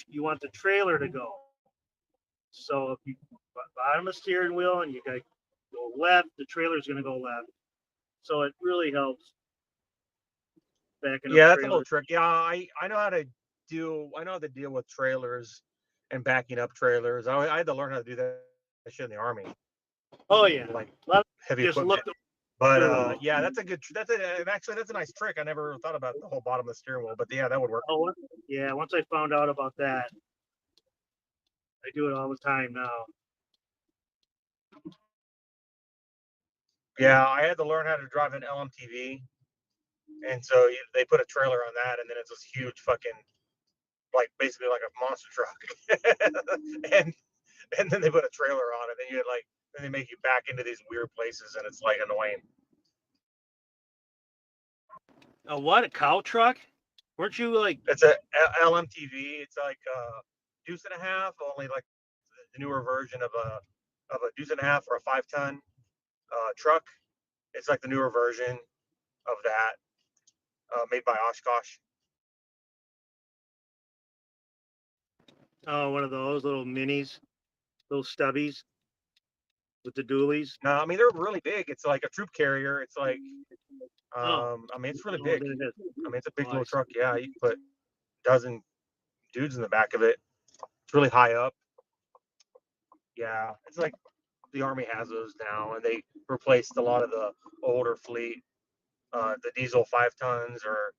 you want the trailer to go. So if you bottom of the steering wheel and you got to go left, the trailer is going to go left. So it really helps backing up Yeah, that's a little trailers. trick. Yeah, I know how to deal with trailers and backing up trailers. I had to learn how to do that shit in the army, Oh yeah, like a lot of heavy just equipment. look. But yeah, that's actually that's a nice trick. I never thought about the whole bottom of the steering wheel, but yeah, that would work. Oh yeah, once I found out about that, I do it all the time now. Yeah, I had to learn how to drive an LMTV, and so they put a trailer on that, and then it's this huge fucking, like basically like a monster truck, and then they put a trailer on it, and then they make you back into these weird places, and it's like annoying. A what? A cow truck? Weren't you like? It's a LMTV. It's like deuce and a half, only like the newer version of a deuce and a half or a 5-ton truck. It's like the newer version of that, made by Oshkosh. Oh, one of those little minis, little stubbies with the dualies. No, I mean they're really big. It's like a troop carrier. It's like, Oh, I mean it's really oh, big. then it is. I mean it's a big Oh, little truck. Yeah, you can put a dozen dudes in the back of it. It's really high up. Yeah, it's like the Army has those now, and they replaced a lot of the older fleet, the diesel 5 tons or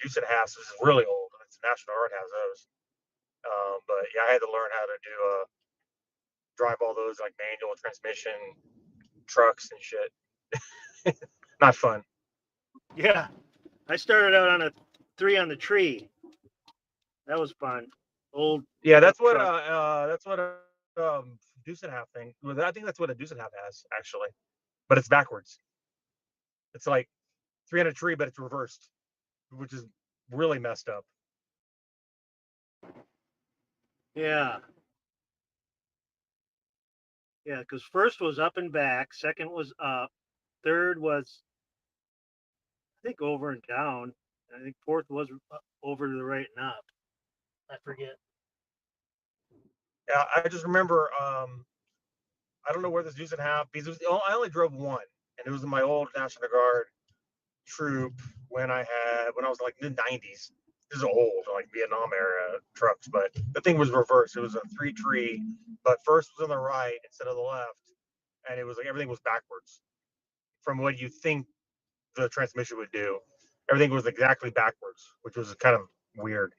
deuce and a half. This is really old. It's National Guard has those. But yeah, I had to learn how to drive all those like manual transmission trucks and shit. Not fun. Yeah, I started out on a 3 on the tree. That was fun. Old Yeah, pickup truck. that's what a deuce and a half thing. I think that's what a deuce and a half has actually, but it's backwards. It's like 300 tree, but it's reversed, which is really messed up. Yeah, yeah. Because first was up and back. Second was up. Third was I think over and down. I think fourth was over to the right and up. I forget. Yeah, I just remember. I don't know where this deuce and a half because I only drove one, and it was in my old National Guard troop when I was like mid 90s. This is old, like Vietnam era trucks, but the thing was reversed. It was a 3 tree, but first was on the right instead of the left, and it was like everything was backwards from what you think the transmission would do. Everything was exactly backwards, which was kind of weird.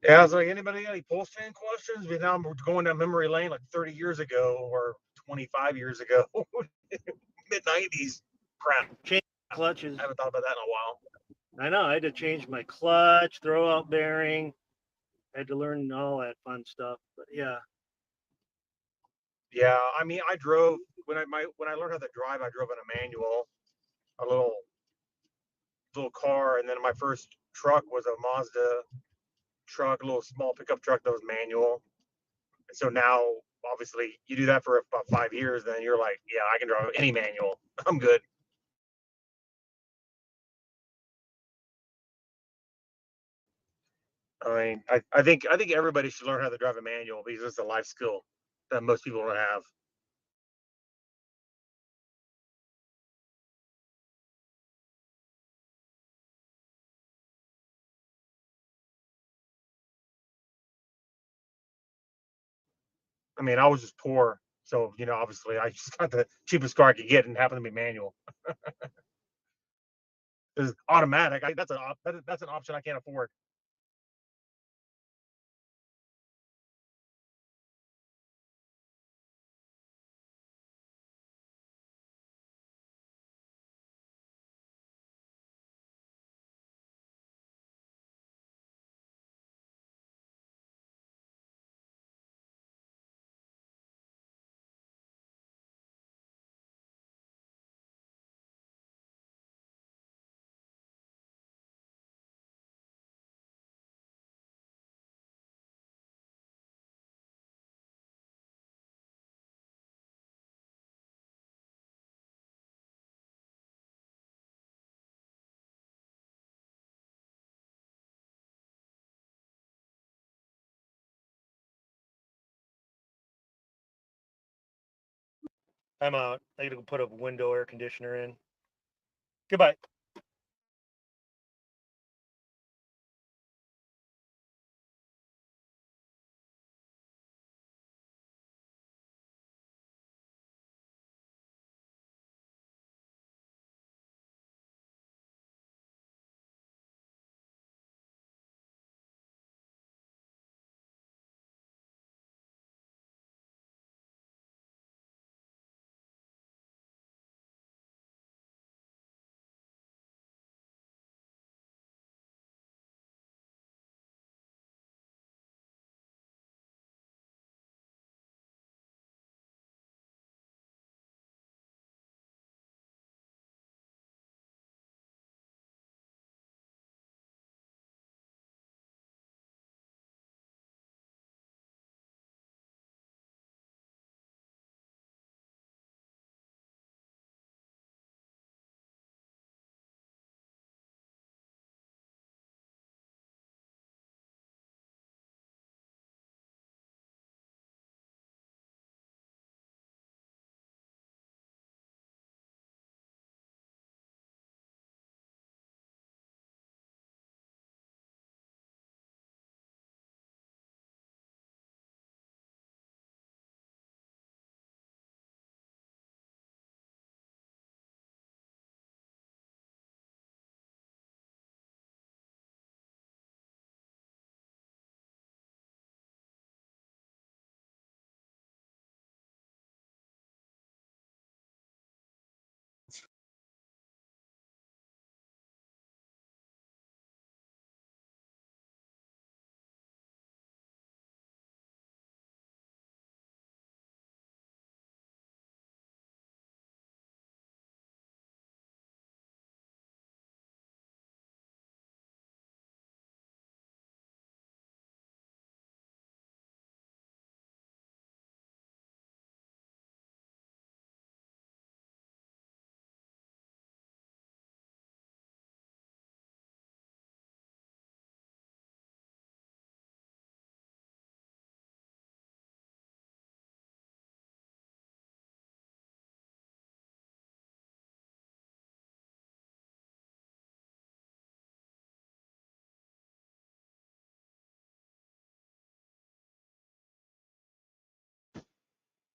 Yeah, I was like, anybody got any Pulsechain questions? Now we're going down memory lane like 30 years ago or 25 years ago, mid 90s. Crap. Change clutches. I haven't thought about that in a while. I know. I had to change my clutch, throw out bearing. I had to learn all that fun stuff. But yeah. Yeah, I mean, I drove when I learned how to drive. I drove in a manual, a little car, and then my first truck was a Mazda truck, a little small pickup truck that was manual. And so now, obviously, you do that for about 5 years, then you're like, yeah, I can drive any manual. I'm good. I mean, I think everybody should learn how to drive a manual because it's a life skill that most people don't have. I mean, I was just poor, so obviously, I just got the cheapest car I could get, and happened to be manual. It's automatic. That's an option I can't afford. I'm out. I gotta go put a window air conditioner in. Goodbye.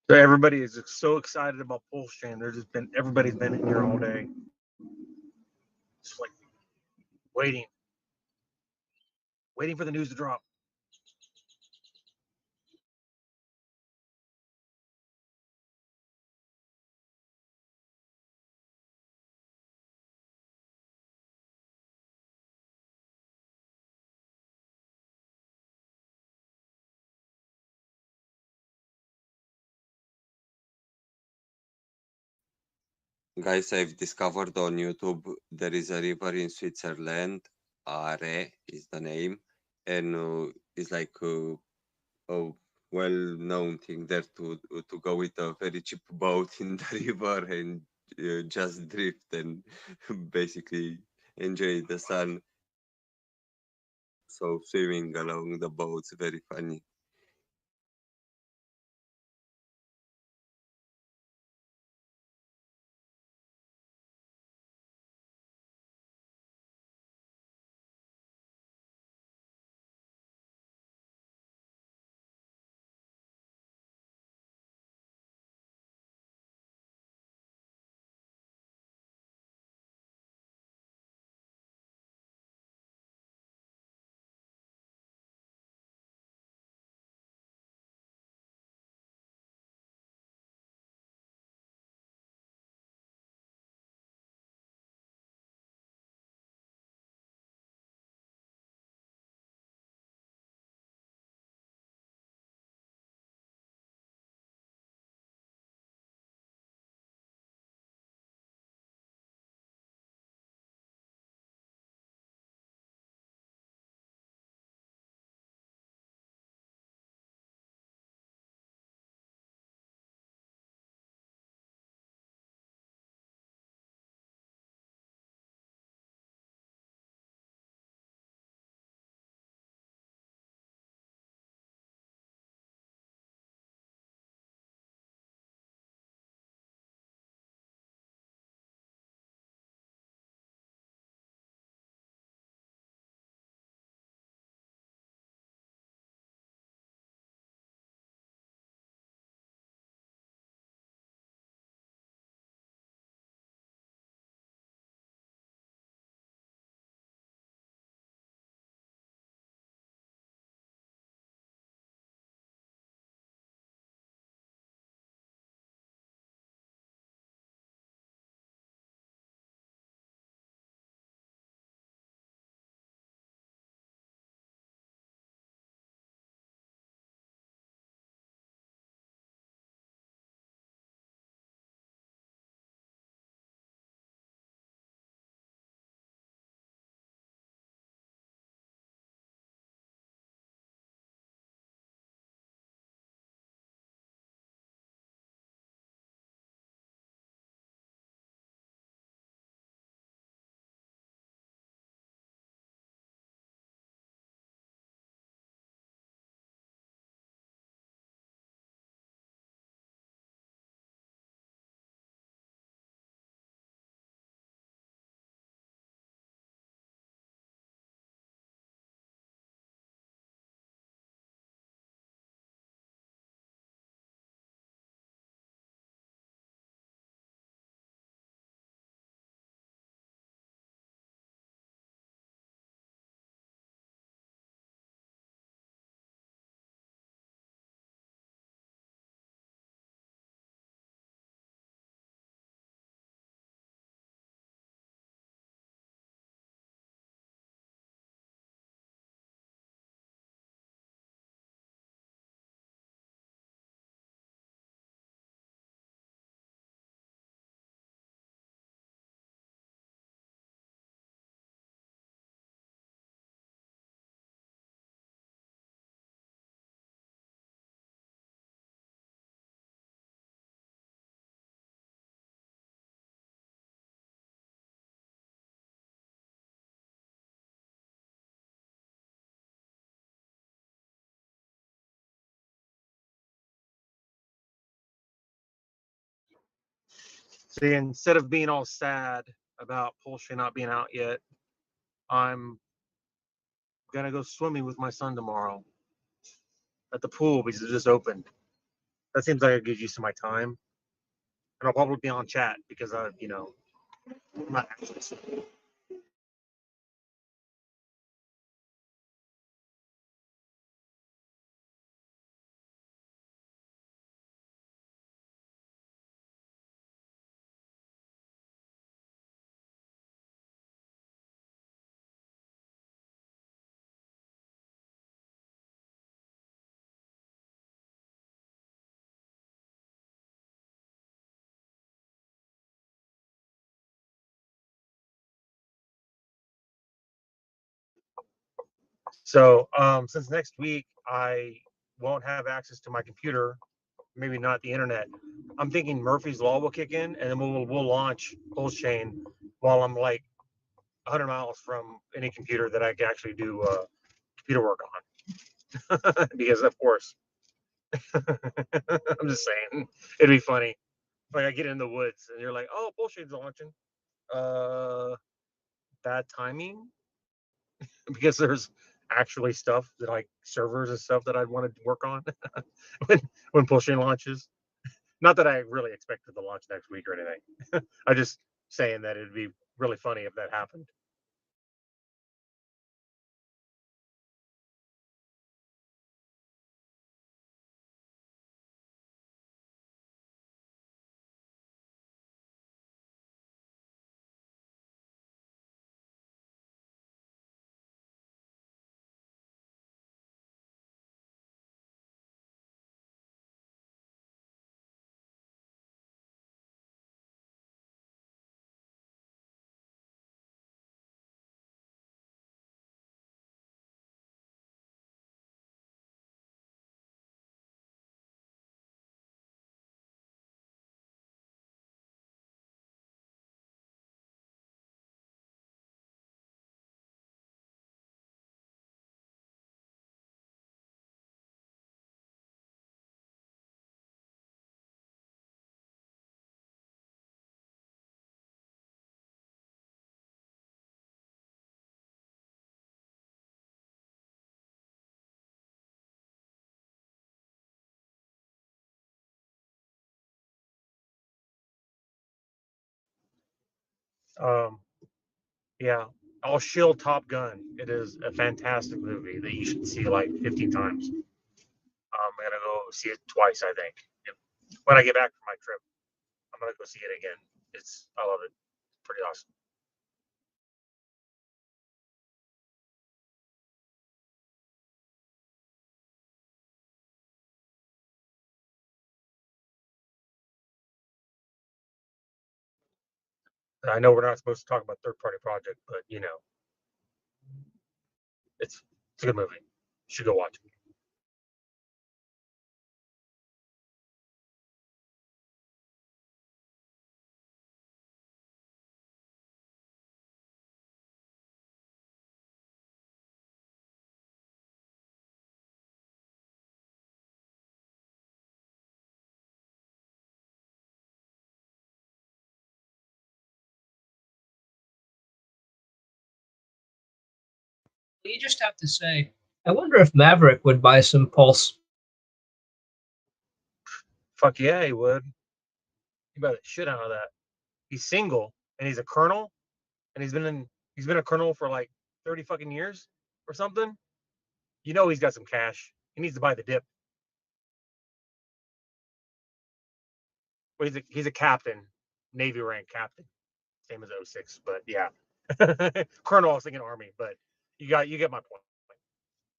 So everybody is so excited about Pulsechain. Everybody's been in here all day, just like waiting, waiting for the news to drop. Guys, I've discovered on YouTube there is a river in Switzerland. Are is the name, and it's like a well-known thing there to go with a very cheap boat in the river and just drift and basically enjoy the sun. So swimming along the boat's very funny. See, instead of being all sad about Pulsechain not being out yet, I'm gonna go swimming with my son tomorrow at the pool because it just opened. That seems like a good use of my time, and I'll probably be on chat because I'm not actually. So since next week I won't have access to my computer, maybe not the internet, I'm thinking Murphy's Law will kick in, and then we'll launch Pulsechain while I'm like 100 miles from any computer that I can actually do computer work on. Because of course, I'm just saying it'd be funny. Like I get in the woods and you're like, "Oh, Pulsechain's launching." Bad timing because there's actually stuff that like servers and stuff that I'd want to work on when Pulsechain launches. Not that I really expected the launch next week or anything. I just saying that it'd be really funny if that happened. Um, yeah, I'll shill Top Gun. It is a fantastic movie that you should see like 15 times. I'm gonna go see it twice, I think. When I get back from my trip, I'm gonna go see it again. I love it. Pretty awesome. I know we're not supposed to talk about third-party project, but it's a good movie. You should go watch it. You just have to say, I wonder if Maverick would buy some Pulse. Fuck yeah, he would. He buy the shit out of that. He's single and he's a colonel, and he's been a colonel for like 30 fucking years or something. He's got some cash. He needs to buy the dip. Well, he's a captain, Navy rank captain, same as 06. But yeah, colonel. I was thinking Army, but you get my point.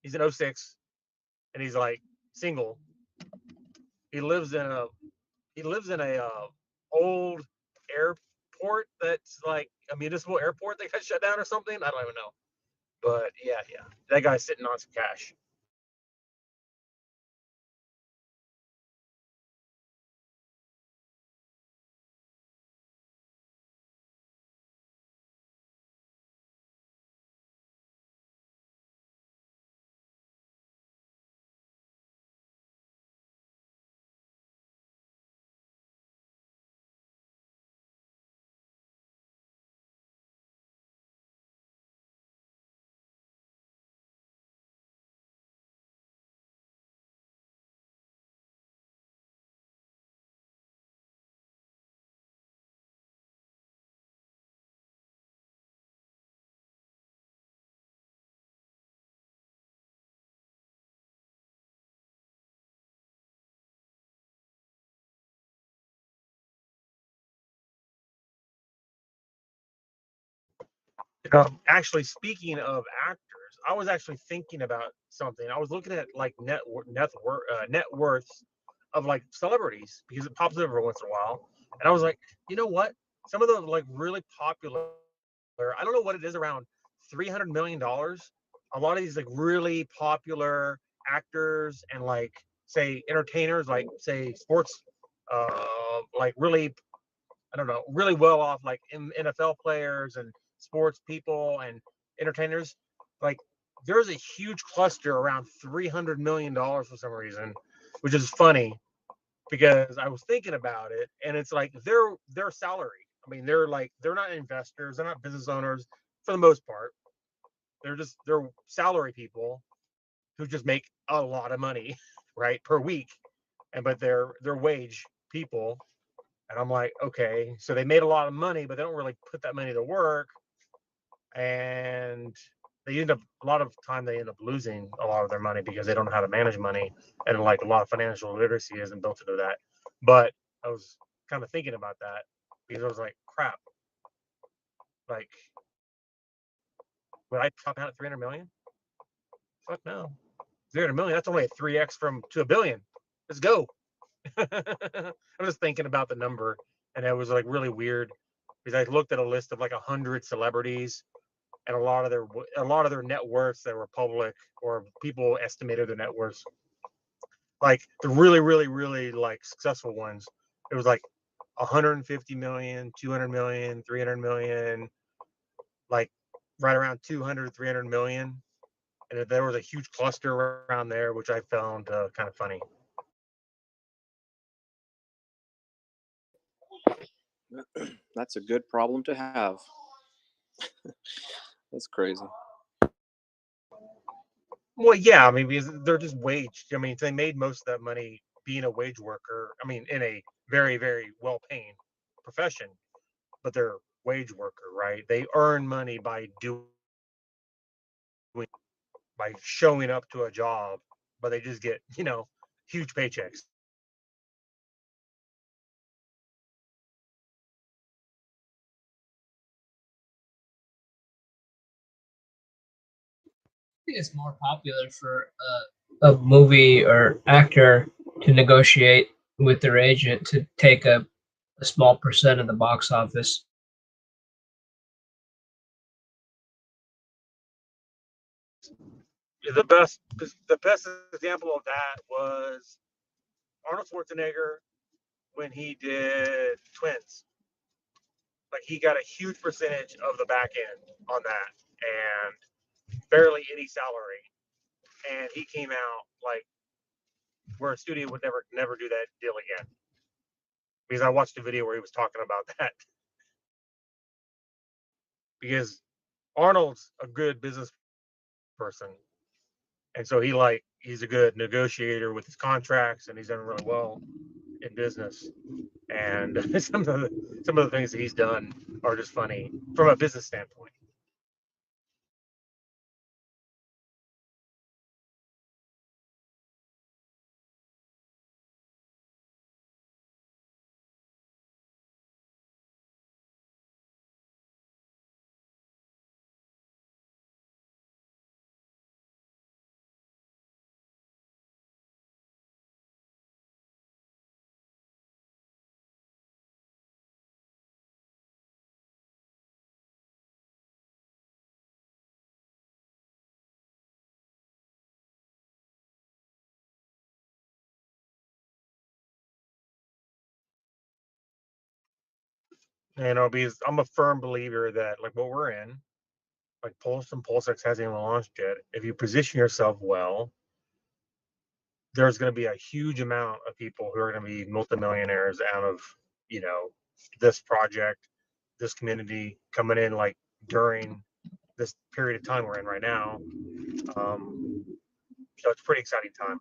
He's an 06, and he's like single. He lives in a old airport that's like a municipal airport that got shut down or something. I don't even know. But yeah, that guy's sitting on some cash. Actually, speaking of actors, I was actually thinking about something. I was looking at like net worths of like celebrities because it pops up every once in a while, and I was like, you know what? Some of the like really popular, I don't know what it is, around $300 million. A lot of these like really popular actors and like say entertainers, like say sports, like really, I don't know, really well off like NFL players and sports people and entertainers. Like there's a huge cluster around $300 million for some reason, which is funny because I was thinking about it and it's like their salary. I mean, they're not investors, they're not business owners for the most part. They're salary people who just make a lot of money, right, per week. And but they're wage people. And I'm like, okay, so they made a lot of money, but they don't really put that money to work. And they end up a lot of time they end up losing a lot of their money because they don't know how to manage money. And like a lot of financial literacy isn't built into that. But I was kind of thinking about that because I was like, crap, like would I top out at 300 million? Fuck no. 300 million, that's only a 3x from to a billion. Let's go. I was thinking about the number, and it was like really weird because I looked at a list of like 100 celebrities, and a lot of their net worths that were public or people estimated their net worths. Like the really, really, really like successful ones, it was like 150 million, 200 million, 300 million, like right around 200, 300 million. And there was a huge cluster around there, which I found kind of funny. That's a good problem to have. That's crazy. Well, yeah, I mean, because they're just waged. I mean, they made most of that money being a wage worker. I mean, in a very, very well-paying profession, but they're wage worker, right? They earn money by showing up to a job, but they just get, huge paychecks. I think it's more popular for a movie or actor to negotiate with their agent to take a small percent of the box office. The best example of that was Arnold Schwarzenegger when he did Twins. Like he got a huge percentage of the back end on that, and barely any salary. And he came out like where a studio would never do that deal again. Because I watched a video where he was talking about that. Because Arnold's a good business person, and so he's a good negotiator with his contracts, and he's done really well in business. And some of the things that he's done are just funny from a business standpoint. Because I'm a firm believer that like what we're in, like Pulse and PulseX hasn't even launched yet. If you position yourself well, there's going to be a huge amount of people who are going to be multimillionaires out of you know this project, this community coming in like during this period of time we're in right now. So it's a pretty exciting time.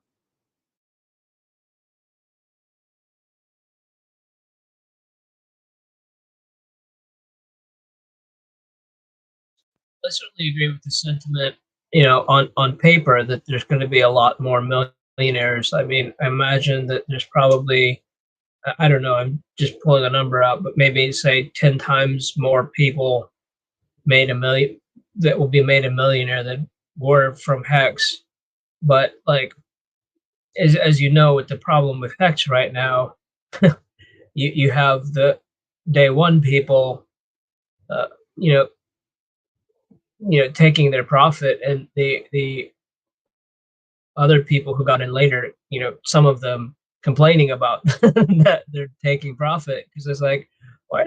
I certainly agree with the sentiment, on paper that there's going to be a lot more millionaires. I mean, I imagine that there's probably, I don't know, I'm just pulling a number out, but maybe say 10 times more people made a million, that will be made a millionaire that were from Hex. But like, as you know, with the problem with Hex right now, you have the day one people, uh, you know, taking their profit, and the other people who got in later, some of them complaining about that they're taking profit, because it's like, why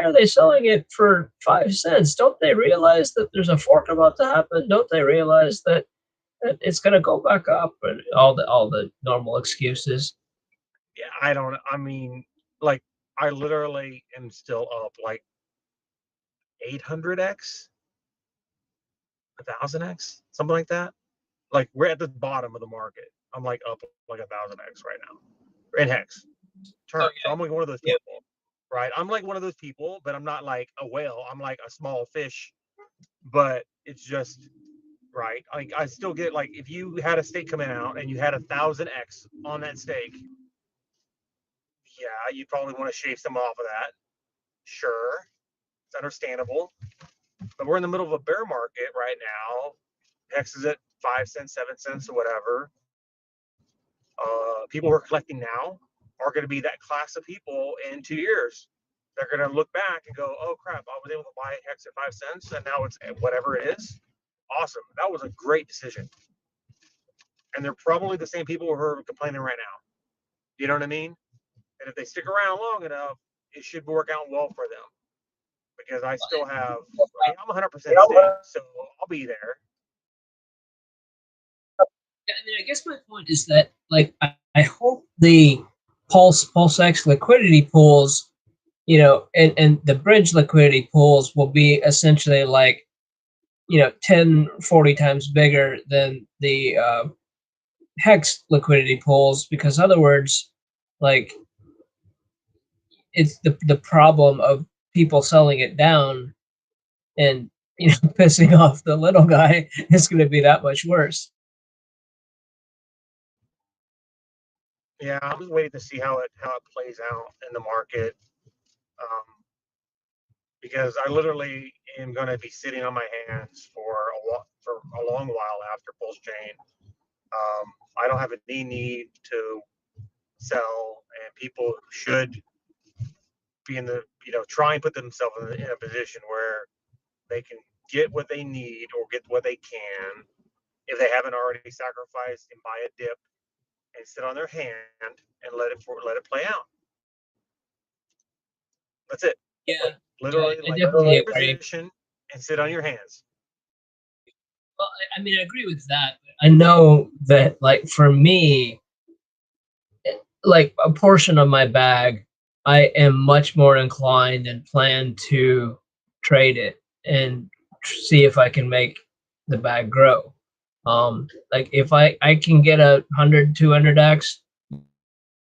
are they selling it for 5 cents? Don't they realize that there's a fork about to happen? Don't they realize that it's going to go back up, and all the normal excuses? Yeah, I mean, like, I literally am still up like 800x, 1000x, something like that. Like, we're at the bottom of the market. I'm like up like 1000x right now in Hex turn. Oh, So I'm like one of those yeah. people, right? I'm like one of those people, but I'm not like a whale. I'm like a small fish, but it's just right. Like, I still get, like, if you had a stake coming out and you had 1000x on that stake, yeah, you probably want to shave some off of that. Sure, it's understandable. But we're in the middle of a bear market right now. Hex is at 5 cents, 7 cents, or whatever. People who are collecting now are going to be that class of people in 2 years. They're going to look back and go, "Oh crap! I was able to buy Hex at 5 cents, and now it's at whatever it is. Awesome! That was a great decision." And they're probably the same people who are complaining right now. You know what I mean? And if they stick around long enough, it should work out well for them. Because I still have, I mean, I'm 100% staked, so I'll be there. I mean, I guess my point is that, like, I hope the PulseX liquidity pools, and the bridge liquidity pools will be essentially like, 10, 40 times bigger than the Hex liquidity pools, because in other words, like, it's the problem of people selling it down and pissing off the little guy is going to be that much worse. Yeah, I'm just waiting to see how it plays out in the market, because I literally am going to be sitting on my hands for a long while after Pulsechain. I don't have any need to sell, and people should be in the try and put themselves in a position where they can get what they need or get what they can if they haven't already sacrificed, and buy a dip and sit on their hand and let it play out. That's it. Yeah, Literally, I like, definitely take agree. position and sit on your hands. Well, I mean, I agree with that. I know that, like, for me, like, a portion of my bag, I am much more inclined and plan to trade it and see if I can make the bag grow. Like, if I can get 100, 200x,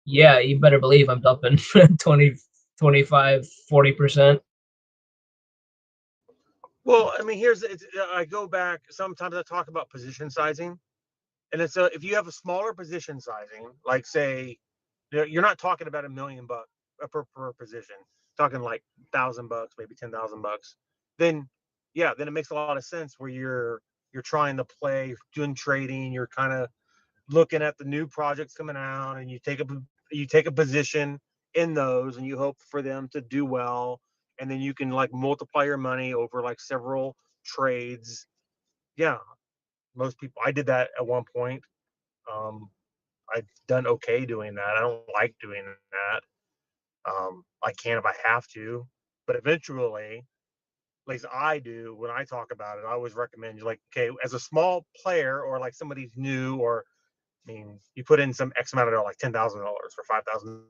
yeah, you better believe I'm dumping 20, 25, 40%. Well, I mean, I go back. Sometimes I talk about position sizing, and it's if you have a smaller position sizing, like, say, you're not talking about $1 million per position, talking like $1,000, maybe $10,000. Then, yeah, then it makes a lot of sense where you're trying to play, doing trading. You're kind of looking at the new projects coming out, and you take a position in those, and you hope for them to do well, and then you can, like, multiply your money over like several trades. Yeah, most people. I did that at one point. Um, I've done okay doing that. I don't like doing that. I can if I have to, but eventually, at least I do, when I talk about it, I always recommend, like, okay, as a small player, or like somebody's new, or, I mean, you put in some X amount of dollars, like $10,000 or $5,000.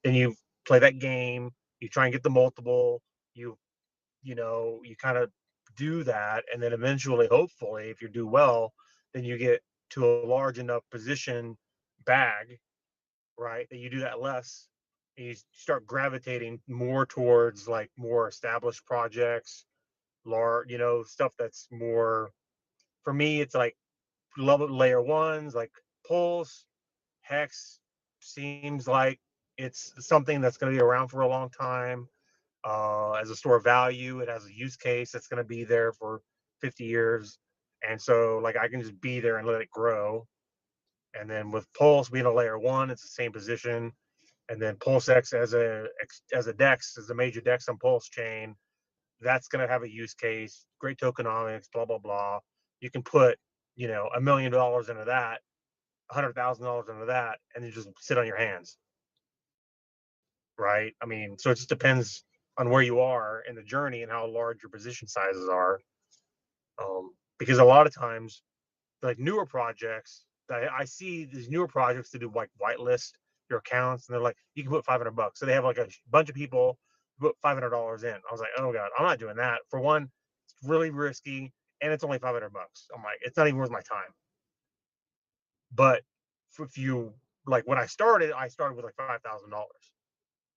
Then you play that game. You try and get the multiple. You kind of do that, and then eventually, hopefully, if you do well, then you get to a large enough position bag, right? That you do that less, and you start gravitating more towards, like, more established projects, large, stuff that's more. For me, it's like level layer ones, like Pulse, Hex seems like it's something that's going to be around for a long time. as a store of value. It has a use case that's going to be there for 50 years. And so like I can just be there and let it grow. And then with Pulse being a layer one, it's the same position. And then PulseX as a DEX, as a major DEX on Pulsechain, that's going to have a use case, great tokenomics, blah, blah, blah. You can put, $1 million into that, $100,000 into that, and you just sit on your hands. Right. I mean, so it just depends on where you are in the journey and how large your position sizes are. Because a lot of times, like newer projects, I see these newer projects to do like whitelist your accounts, and they're like, you can put $500. So they have like a bunch of people put $500 in. I was like, oh god, I'm not doing that. For one, it's really risky, and it's only $500. I'm like, it's not even worth my time. But if you like, when I started with like $5,000.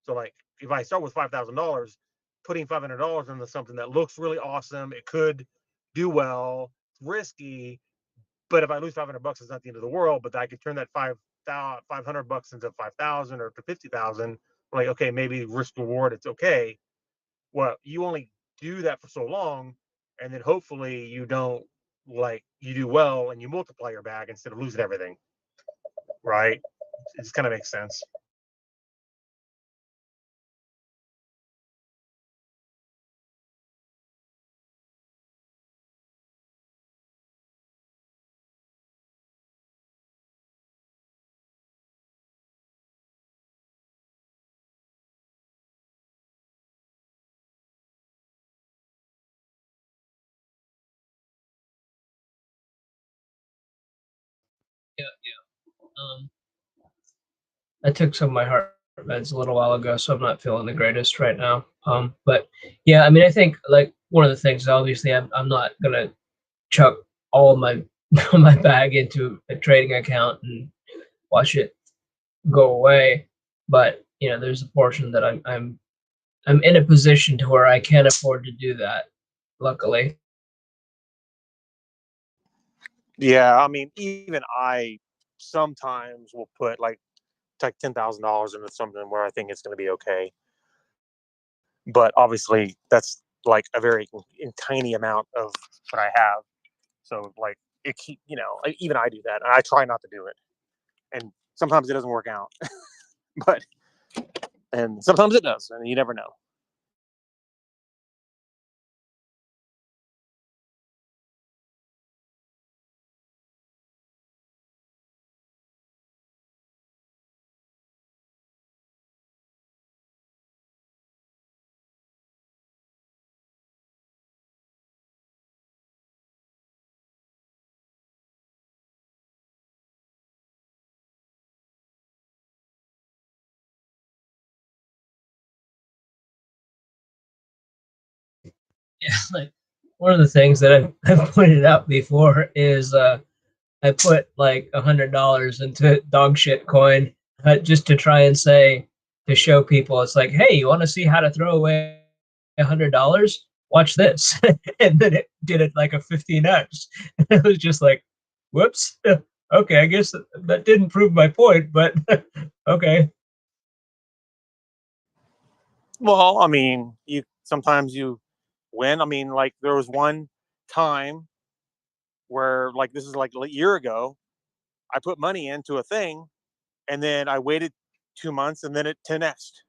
So like, if I start with $5,000, putting $500 into something that looks really awesome, it could do well. It's risky, but if I lose $500, it's not the end of the world. But I could turn that $500 into 5,000 or to 50,000. Like, okay, maybe risk reward, it's okay. Well, you only do that for so long, and then hopefully you don't you do well and you multiply your bag instead of losing everything, right? It just kind of makes sense. Yeah, I took some of my heart meds a little while ago, so I'm not feeling the greatest right now. But yeah, I mean, I think like one of the things, obviously, I'm not gonna chuck all of my my bag into a trading account and watch it go away. But there's a portion that I'm in a position to where I can afford to do that. Luckily. Yeah, I mean, even I sometimes will put like $10,000 into something where I think it's going to be okay. But obviously, that's like a very tiny amount of what I have. So like it keep even I do that, and I try not to do it. And sometimes it doesn't work out, but and sometimes it does, and you never know. Yeah, like one of the things that I've pointed out before is I put like $100 into dog shit coin just to try and to show people it's like, hey, you want to see how to throw away $100? Watch this, and then it did it like a 15x. It was just like, whoops. Okay, I guess that didn't prove my point, but okay. Well, I mean, sometimes you win. I mean, like there was one time where like this is like a year ago, I put money into a thing, and then I waited 2 months, and then it 10x'd,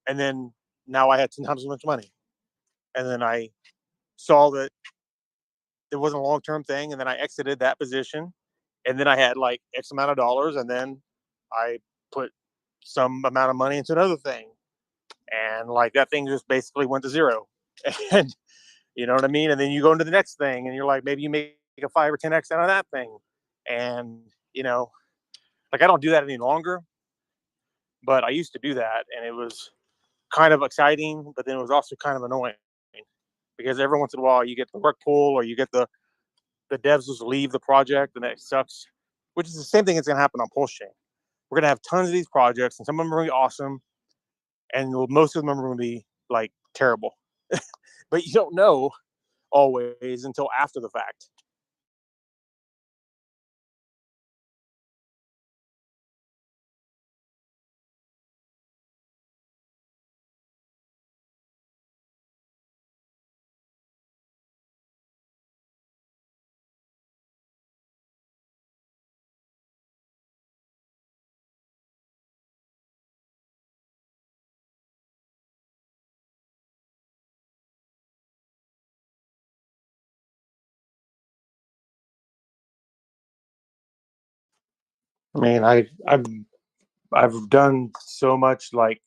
and then now I had 10 times as much money, and then I saw that it wasn't a long term thing, and then I exited that position, and then I had like X amount of dollars, and then I put some amount of money into another thing, and like that thing just basically went to zero, and you know what I mean. And then you go into the next thing, and you're like, maybe you make a 5 or 10x out of that thing, and like I don't do that any longer, but I used to do that, and it was kind of exciting, but then it was also kind of annoying because every once in a while you get the work pull or you get the devs just leave the project, and that sucks. Which is the same thing that's going to happen on Pulsechain. We're going to have tons of these projects, and some of them are going to be awesome, and most of them are going to be like terrible. But you don't know always until after the fact. I mean, I've done so much like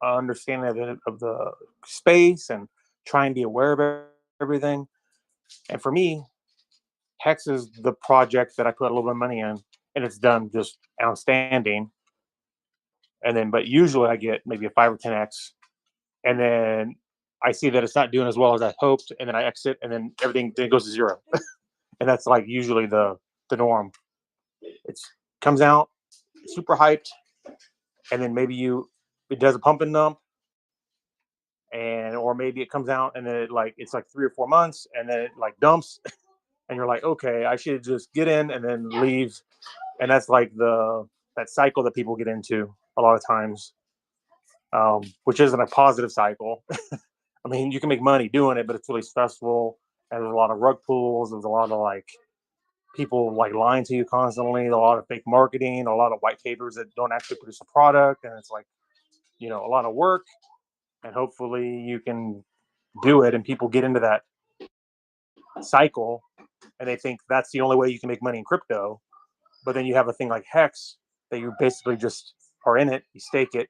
understanding of the space and trying to be aware of everything. And for me, Hex is the project that I put a little bit of money in, and it's done just outstanding. And then, but usually I get maybe a 5 or 10x, and then I see that it's not doing as well as I hoped, and then I exit, and then everything then goes to zero. And that's like usually the norm. It's comes out super hyped, and then maybe it does a pump and dump, and or maybe it comes out and then it's like 3 or 4 months, and then it like dumps, and you're like, okay, I should just get in and then leave. And that's like that cycle that people get into a lot of times, which isn't a positive cycle. I mean, you can make money doing it, but it's really stressful, and there's a lot of rug pulls. There's a lot of like people like lying to you constantly, a lot of fake marketing, a lot of white papers that don't actually produce a product, and it's like, a lot of work. And hopefully you can do it, and people get into that cycle, and they think that's the only way you can make money in crypto. But then you have a thing like Hex that you basically just are in it, you stake it,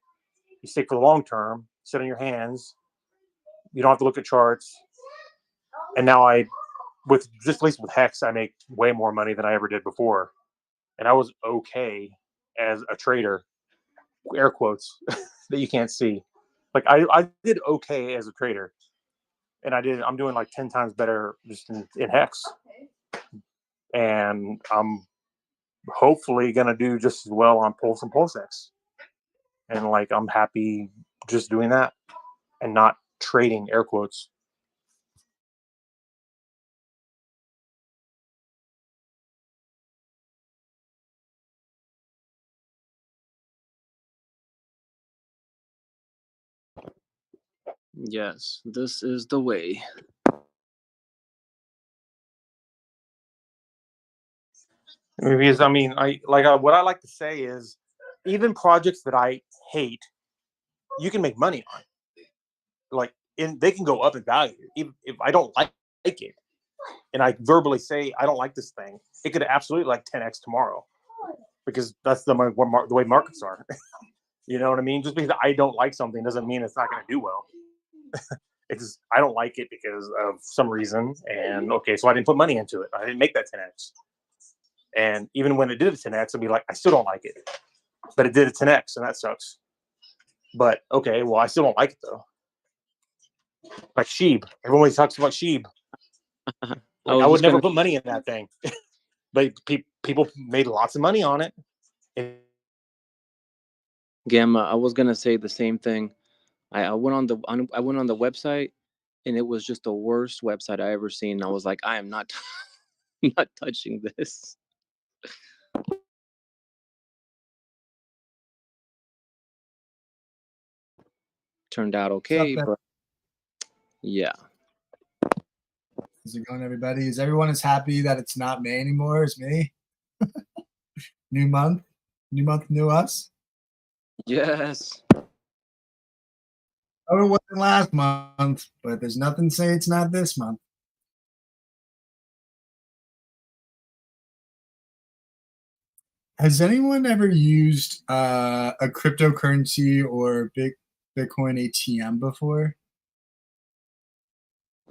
you stake for the long term, sit on your hands, you don't have to look at charts. And now at least with Hex, I make way more money than I ever did before. And I was okay as a trader, air quotes, that you can't see. Like I did okay as a trader, and I'm doing like 10 times better just in Hex. And I'm hopefully going to do just as well on Pulse and PulseX. And like, I'm happy just doing that and not trading, air quotes. Yes, this is the way. Because I mean, what I like to say is, even projects that I hate, you can make money on. Like, they can go up in value. Even if I don't like it, and I verbally say I don't like this thing, it could absolutely like 10x tomorrow, because that's the way markets are. You know what I mean? Just because I don't like something doesn't mean it's not going to do well. It's I don't like it because of some reason, and okay, so I didn't put money into it. I didn't make that 10x. And even when it did a 10x, I'd be like, I still don't like it, but it did a 10x, and that sucks. But okay, well, I still don't like it though. Like Sheeb, everyone always talks about Sheeb. Like, I would never put money in that thing, but people made lots of money on it. Gamma, I was gonna say the same thing. I went on the website, and it was just the worst website I ever seen. I was like, I am not not touching this. Turned out okay, but yeah. How's it going, everybody? Is everyone as happy that it's not May anymore as me? New month, new us. Yes. Oh, it wasn't last month, but there's nothing to say it's not this month. Has anyone ever used a cryptocurrency or Bitcoin ATM before?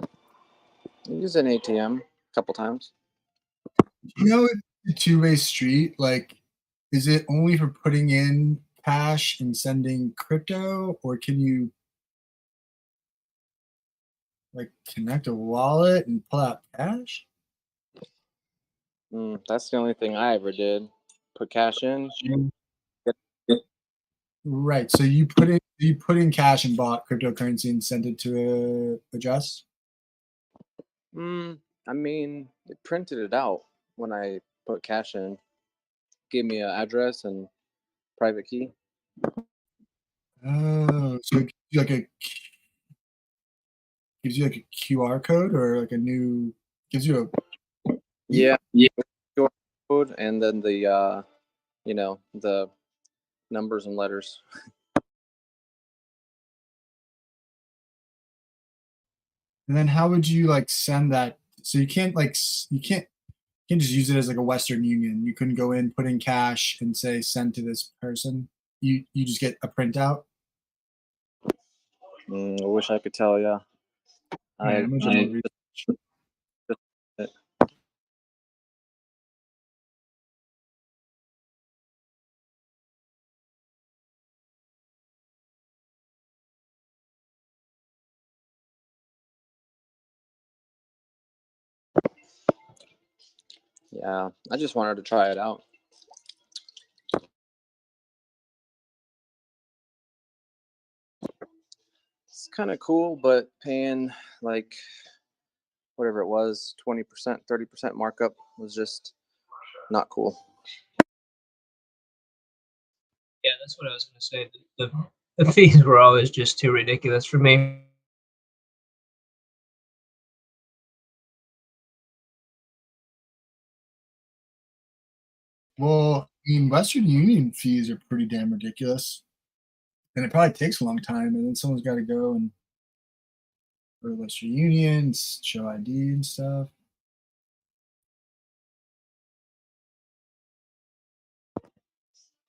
I use an ATM a couple times. You know, it's a two-way street. Like, is it only for putting in cash and sending crypto, or can you like connect a wallet and pull out cash? That's the only thing I ever did. Put cash in. Right. So you put in cash and bought cryptocurrency and sent it to a address? I mean, it printed it out when I put cash in. Gave me an address and private key. Oh, so it gives you like a QR code or like gives you a Yeah. QR code, and then the the numbers and letters. And then how would you like send that? So you can't can just use it as like a Western Union. You couldn't go in, put in cash, and say send to this person. You just get a printout. I wish I could tell you. Yeah, I'm gonna do more research. Yeah, I just wanted to try it out. It's kind of cool, but paying like whatever it was, 20%, 30% markup was just not cool. Yeah, that's what I was going to say. The fees were always just too ridiculous for me. Well, I mean, Western Union fees are pretty damn ridiculous, and it probably takes a long time. And then someone's got to go and go to Western Union, show ID and stuff.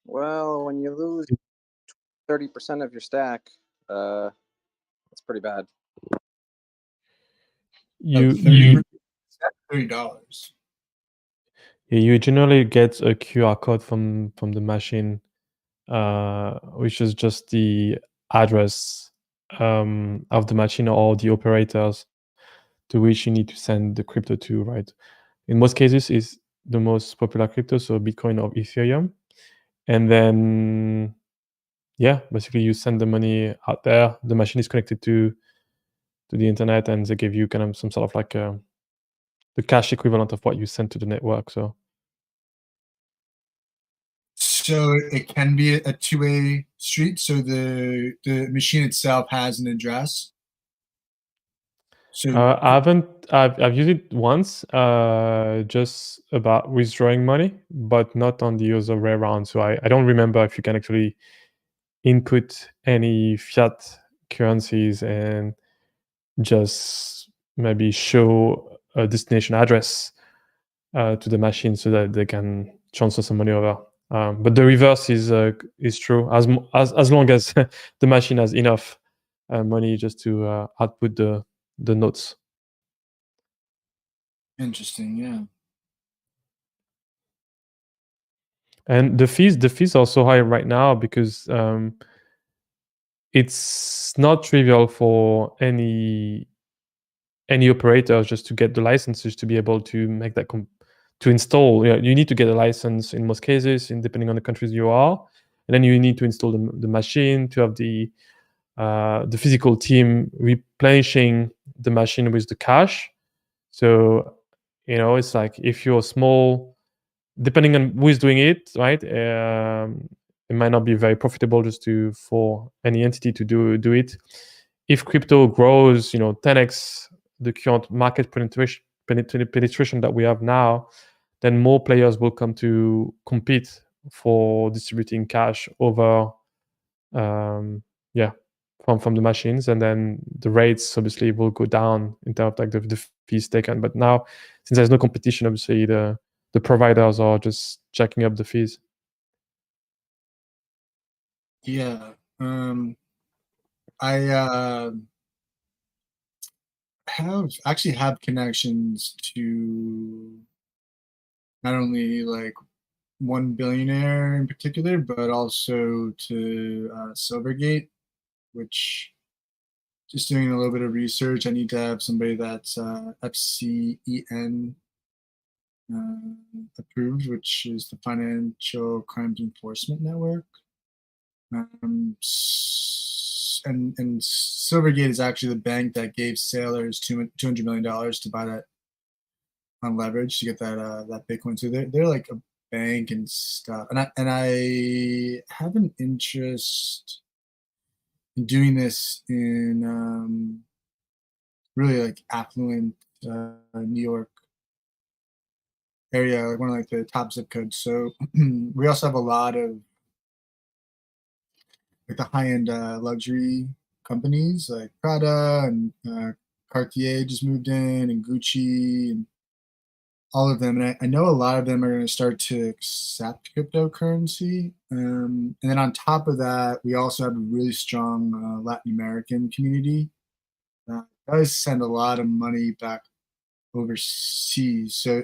Well, when you lose 30% of your stack, that's pretty bad. You $30. you generally get a QR code from the machine, which is just the address of the machine or the operators to which you need to send the crypto to, right? In most cases, it's the most popular crypto, so Bitcoin or Ethereum. And then, yeah, basically you send the money out there. The machine is connected to the internet, and they give you kind of some sort of like the cash equivalent of what you send to the network. So it can be a two-way street. So the machine itself has an address. So I've used it once, just about withdrawing money, but not on the other way around. So I don't remember if you can actually input any fiat currencies and just maybe show a destination address to the machine so that they can transfer some money over. But the reverse is true, as long as the machine has enough money just to output the notes. Interesting, yeah. And the fees are so high right now because it's not trivial for any operator just to get the licenses to be able to make that to install. You need to get a license in most cases, depending on the countries you are, and then you need to install the machine, to have the physical team replenishing the machine with the cash. So it's like if you're small, depending on who is doing it, right? It might not be very profitable just for any entity to do it. If crypto grows, 10x the current market penetration that we have now, then more players will come to compete for distributing cash over, from the machines, and then the rates obviously will go down in terms of like the fees taken. But now, since there's no competition, obviously the providers are just jacking up the fees. Yeah. I have connections to not only like one billionaire in particular, but also to Silvergate, which, just doing a little bit of research, I need to have somebody that's FCEN approved, which is the Financial Crimes Enforcement Network. And Silvergate is actually the bank that gave sailors $200 million to buy that on leverage to get that Bitcoin. So they're like a bank and stuff. And I have an interest in doing this in really like affluent New York area, like one of like the top zip codes. So we also have a lot of like the high-end luxury companies like Prada and Cartier just moved in, and Gucci, and all of them, and I know a lot of them are going to start to accept cryptocurrency. And then on top of that, we also have a really strong Latin American community that does send a lot of money back overseas. So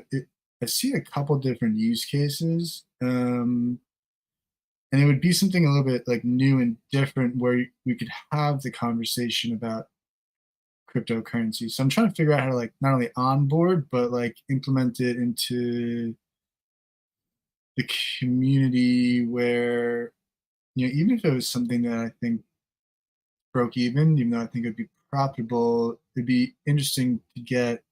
I see a couple different use cases, and it would be something a little bit like new and different where we could have the conversation about cryptocurrency. So I'm trying to figure out how to like not only onboard but like implement it into the community where, you know, even if it was something that I think broke even though I think it'd be profitable, it'd be interesting to get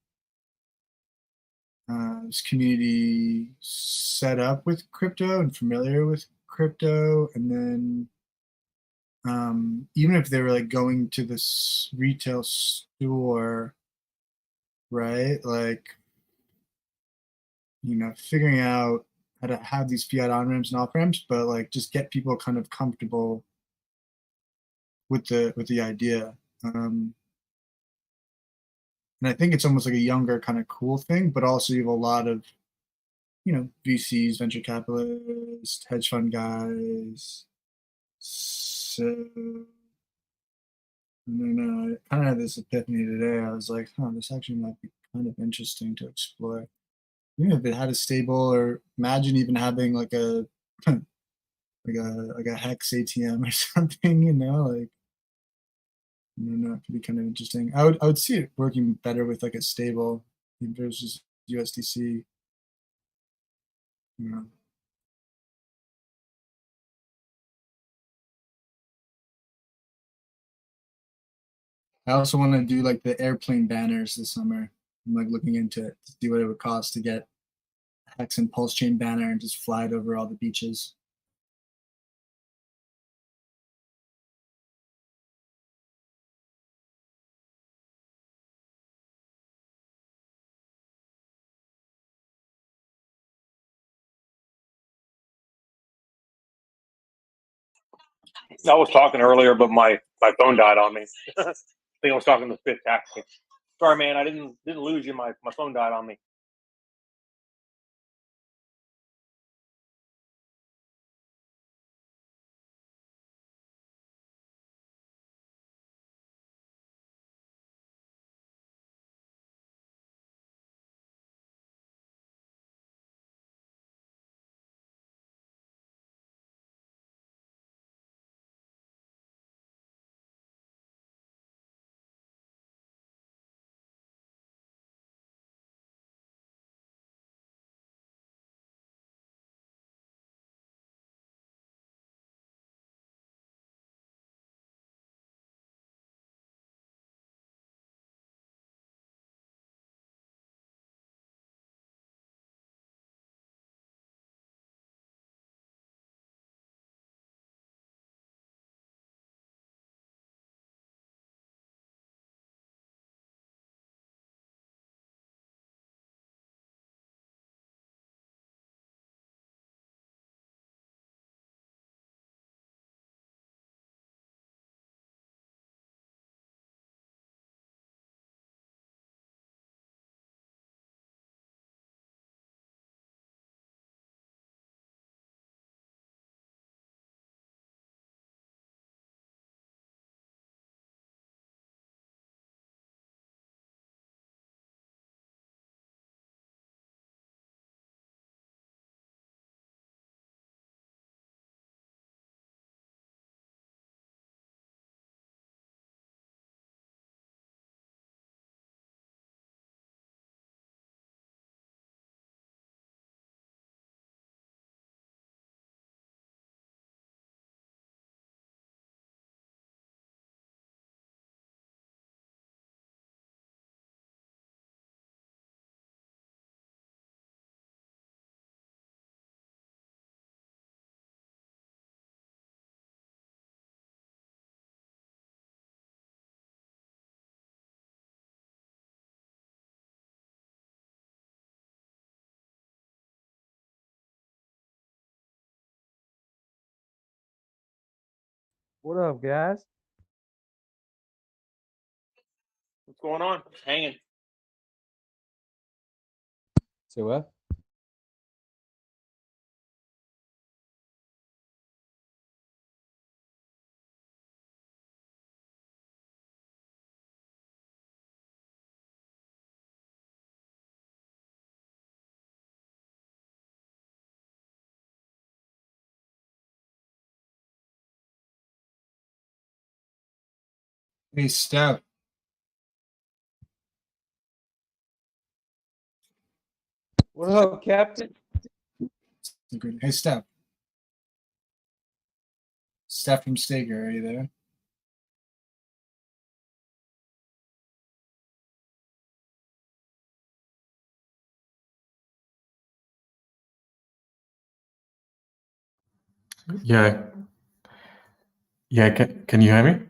this community set up with crypto and familiar with crypto, and then even if they were like going to this retail store, right? Like, you know, figuring out how to have these fiat on ramps and off ramps, but like just get people kind of comfortable with the idea. And I think it's almost like a younger kind of cool thing, but also you have a lot of, you know, VCs, venture capitalists, hedge fund guys. So I don't know. I kind of had this epiphany today. I was like, huh, this actually might be kind of interesting to explore. Even if it had a stable, or imagine even having like a like a hex ATM or something, you know, like I don't know, it could be kind of interesting. I would see it working better with like a stable versus USDC. You know. I also want to do like the airplane banners this summer. I'm like looking into it to see what it would cost to get Hex and Pulsechain banner and just fly it over all the beaches. I was talking earlier, but my phone died on me. I think I was talking to Fifth Tactic. Sorry, man, I didn't lose you. My phone died on me. What up, guys? What's going on? Hanging. Say what? Hey, Steph. What up, Captain? Hey, Steph. Steph from Staker, are you there? Yeah. Yeah. Can you hear me?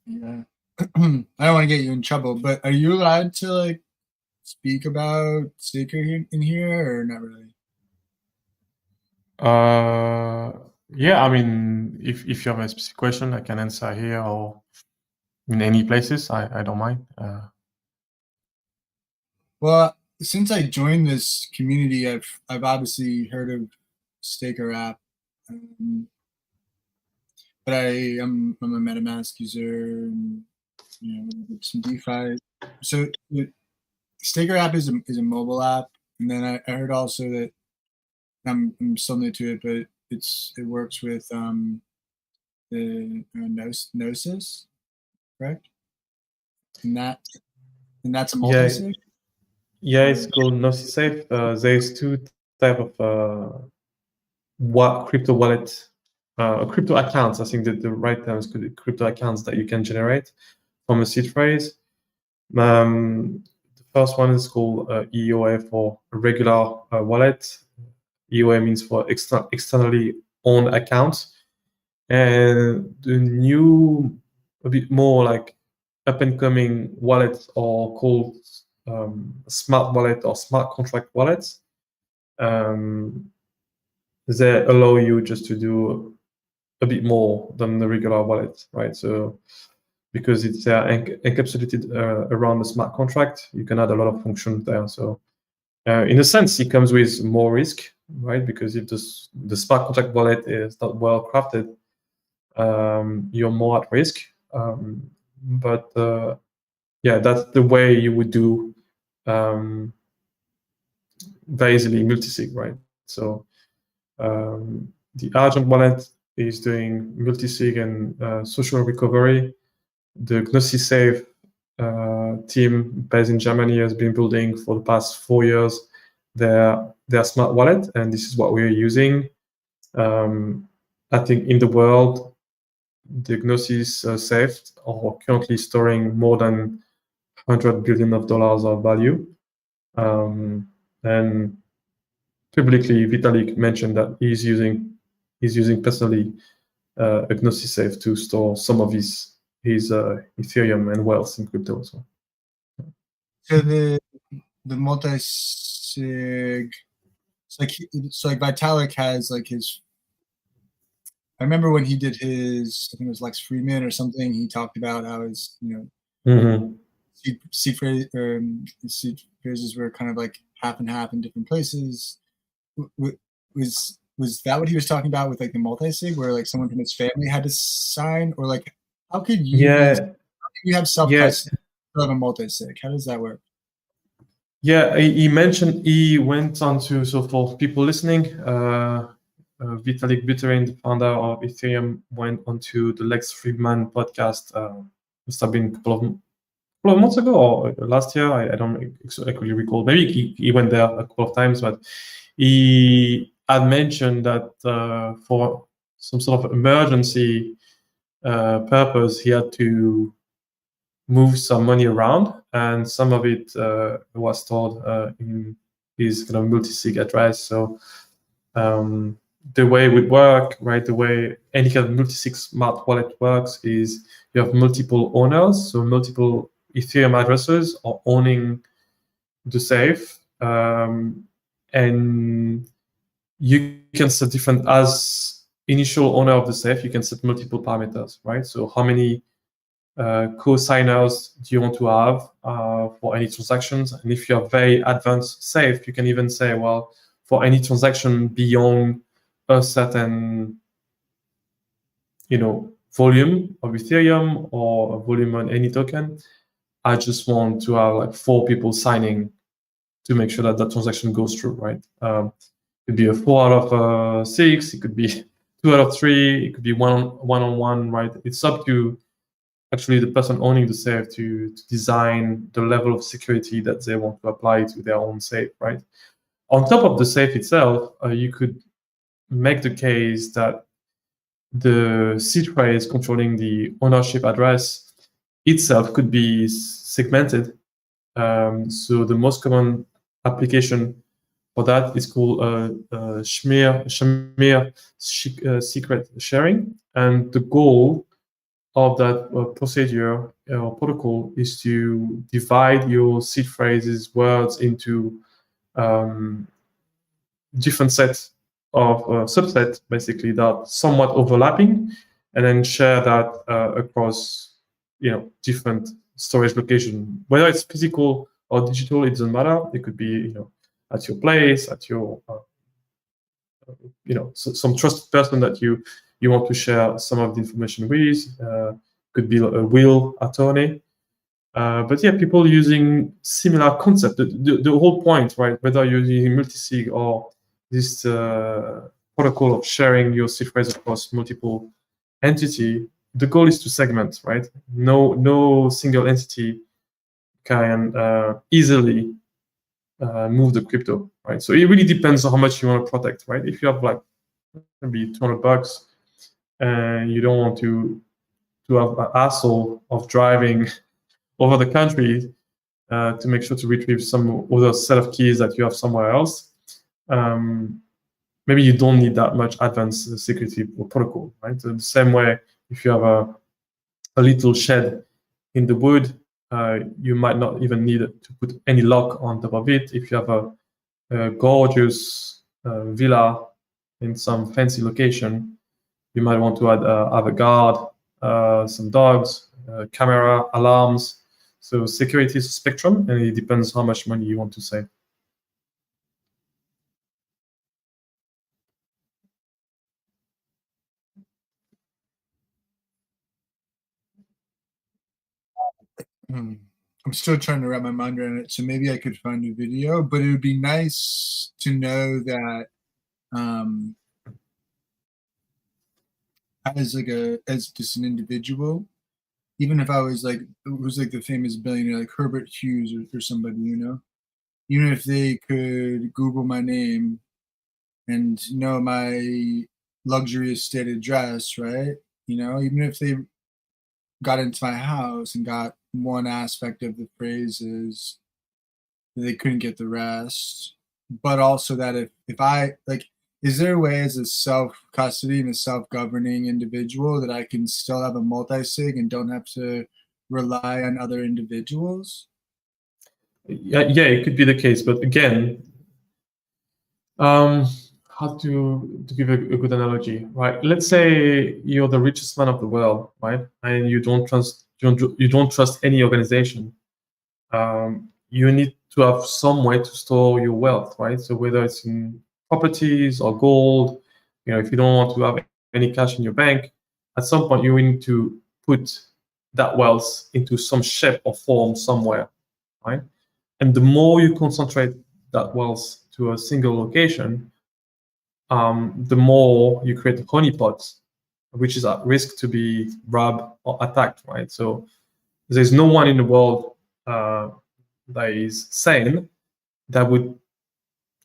Yeah. I don't want to get you in trouble, but are you allowed to like speak about Staker in here or not really? Yeah. I mean, if you have a specific question, I can answer here or in any places. I don't mind. Well, since I joined this community, I've obviously heard of HEXradio, but I'm a MetaMask user, and some DeFi. So HEXradio is a mobile app, and then I heard also that I'm still new to it, but it works with the Gnosis, correct? And that's a multi-sig. Yeah, it's called NosiSafe. There's two type of crypto wallet, crypto accounts. I think that the right term is crypto accounts that you can generate from a seed phrase. The first one is called EOA for a regular wallet. EOA means for externally owned accounts. And the new, a bit more like up and coming wallets are called smart wallet or smart contract wallets. They allow you just to do a bit more than the regular wallet, right? So because it's encapsulated around the smart contract, you can add a lot of functions there. So in a sense, it comes with more risk, right? Because if the smart contract wallet is not well crafted, you're more at risk. But yeah, that's the way you would do very easily multisig, right? So the Argent wallet is doing multisig and social recovery. The GnosiSafe team based in Germany has been building for the past 4 years their smart wallet, and this is what we're using. I think in the world, the Gnosis Safe are currently storing more than $100 billion of value. And publicly, Vitalik mentioned that he's using personally a GnosiSafe to store some of his Ethereum and wealth in crypto. So the multi-sig, it's like Vitalik has like his. I remember when he did his, I think it was Lex Freeman or something. He talked about how his seed phrases were kind of like half and half in different places. Was that what he was talking about with like the multi-sig, where like someone from his family had to sign, or like how could you you have self-custody of a multi-sig? How does that work? Yeah, he mentioned he went on to, so for people listening, Vitalik Buterin, the founder of Ethereum, went onto the Lex Friedman podcast. Must have been a couple of months ago or last year. I don't exactly recall. Maybe he went there a couple of times, but he had mentioned that for some sort of emergency purpose, he had to move some money around, and some of it was stored in his kind of multi-sig address. So the way it would work, right, the way any kind of multi-sig smart wallet works is you have multiple owners, so multiple Ethereum addresses are owning the safe, and you can set different, as initial owner of the safe, you can set multiple parameters, right? So how many co-signers do you want to have for any transactions? And if you are very advanced safe, you can even say, well, for any transaction beyond a certain, volume of Ethereum or a volume on any token, I just want to have like 4 people signing to make sure that that transaction goes through, right? It could be a 4 out of 6, it could be 2 out of 3, it could be one on one, right? It's up to actually the person owning the safe to design the level of security that they want to apply to their own safe, right? On top of the safe itself, you could make the case that the seed phrase controlling the ownership address itself could be segmented. So the most common application for that is called Shamir secret sharing. And the goal of that procedure or protocol is to divide your seed phrases words into different sets of subsets, basically, that are somewhat overlapping, and then share that across different storage location, whether it's physical or digital. It doesn't matter. It could be at your place, at your some trusted person that you want to share some of the information with. Could be a will attorney. But yeah, people using similar concept. The whole point, right? Whether you're using multisig or this protocol of sharing your seed phrase across multiple entity, the goal is to segment, right? No single entity can easily move the crypto, right? So it really depends on how much you want to protect, right? If you have like maybe $200 and you don't want to have an hassle of driving over the country to make sure to retrieve some other set of keys that you have somewhere else, maybe you don't need that much advanced security protocol, right? So the same way, if you have a little shed in the wood, you might not even need to put any lock on top of it. If you have a gorgeous villa in some fancy location, you might want to have a guard, some dogs, camera, alarms. So security is a spectrum, and it depends how much money you want to save. I'm still trying to wrap my mind around it, so maybe I could find a video, but it would be nice to know that as just an individual, even if I was like, it was like the famous billionaire, like Herbert Hughes or somebody, even if they could Google my name and know my luxury estate address, right? Even if they got into my house and got one aspect of the phrases, they couldn't get the rest. But also that if I like, is there a way as a self-custody and a self-governing individual that I can still have a multi-sig and don't have to rely on other individuals? Yeah, it could be the case. But again, how to give a good analogy, right? Let's say you're the richest man of the world, right? And you don't trust any organization. You need to have some way to store your wealth, right? So whether it's in properties or gold, if you don't want to have any cash in your bank, at some point you need to put that wealth into some shape or form somewhere, right? And the more you concentrate that wealth to a single location, the more you create honeypots, which is at risk to be robbed or attacked, right? So there's no one in the world that is sane that would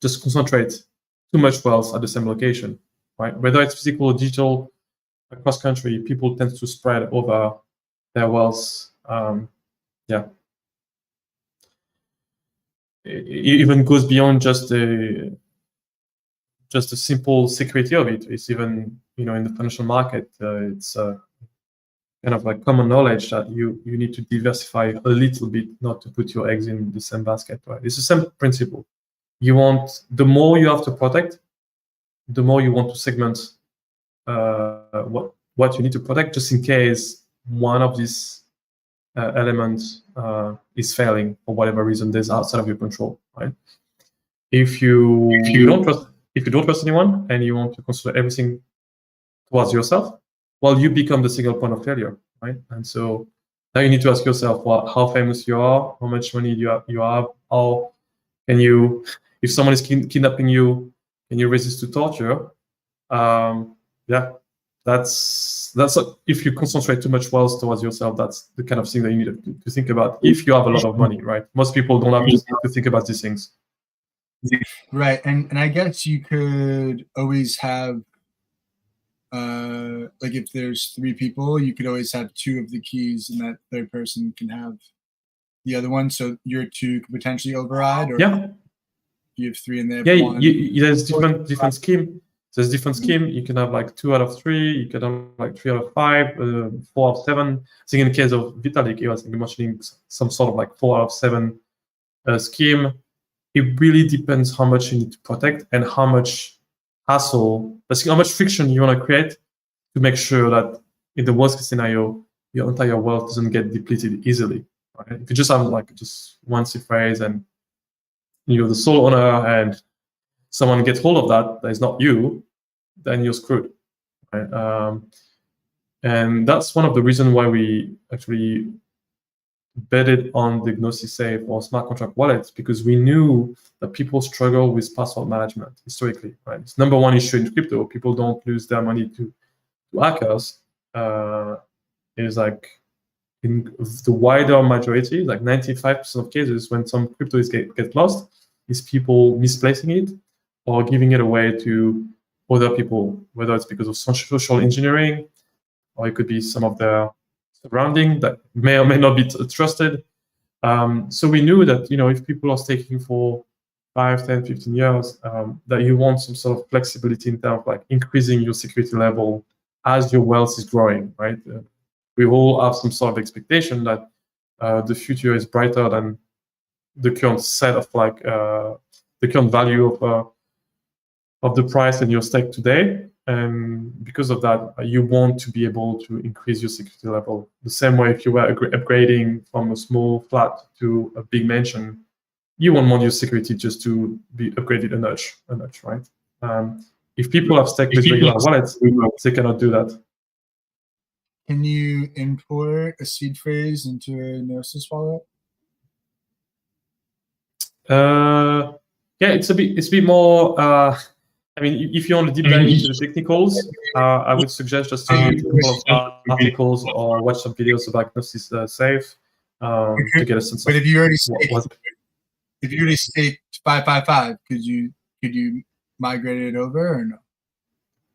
just concentrate too much wealth at the same location, right? Whether it's physical or digital, across country, people tend to spread over their wealth. It even goes beyond just the simple security of it. It's even, in the financial market, it's kind of like common knowledge that you need to diversify a little bit, not to put your eggs in the same basket, right? It's the same principle. The more you have to protect, the more you want to segment what you need to protect, just in case one of these element is failing for whatever reason that's outside of your control, right? If you don't trust anyone and you want to consider everything towards yourself, well, you become the single point of failure, right? And so now you need to ask yourself, well, how famous you are, how much money you have, how can you, if someone is kidnapping you, can you resist to torture? Yeah, that's if you concentrate too much wealth towards yourself, that's the kind of thing that you need to think about. If you have a lot of money, right? Most people don't have to think about these things. Right, and I guess you could always have, like if there's 3 people, you could always have 2 of the keys, and that third person can have the other one. So your 2 could potentially override, or yeah, you have 3 in there. Yeah, one. there's different scheme. There's different scheme. You can have like 2 out of 3. You can have like 3 out of 5, 4 out of 7. I think in the case of Vitalik, he was mentioning some sort of like 4 out of 7 scheme. It really depends how much you need to protect and how much hassle, basically how much friction you want to create to make sure that in the worst case scenario, your entire wealth doesn't get depleted easily. Right? If you just have like just one seed phrase and you're the sole owner and someone gets hold of that is not you, then you're screwed. Right? And that's one of the reasons why we actually betted on the Gnosis Safe or smart contract wallets, because we knew that people struggle with password management historically. Right? It's number one issue in crypto. People don't lose their money to hackers. It is like in the wider majority, like 95% of cases, when some crypto get lost, is people misplacing it or giving it away to other people, whether it's because of social engineering, or it could be some of their surrounding that may or may not be trusted. So we knew that, if people are staking for 5, 10, 15 years, that you want some sort of flexibility in terms of like increasing your security level as your wealth is growing, right? We all have some sort of expectation that the future is brighter than the current set of like the current value of the price in your stake today. And because of that, you want to be able to increase your security level. The same way if you were upgrading from a small flat to a big mansion, you want your security just to be upgraded a notch, right? If people have staked with regular wallets, they cannot do that. Can you import a seed phrase into a Gnosis wallet? Yeah, it's a bit more. I mean, if you want to deep dive into the technicals, I would suggest just to read a couple of articles or watch some videos about Gnosis Safe to get a sense of. But if you already staked 555, could you migrate it over or no?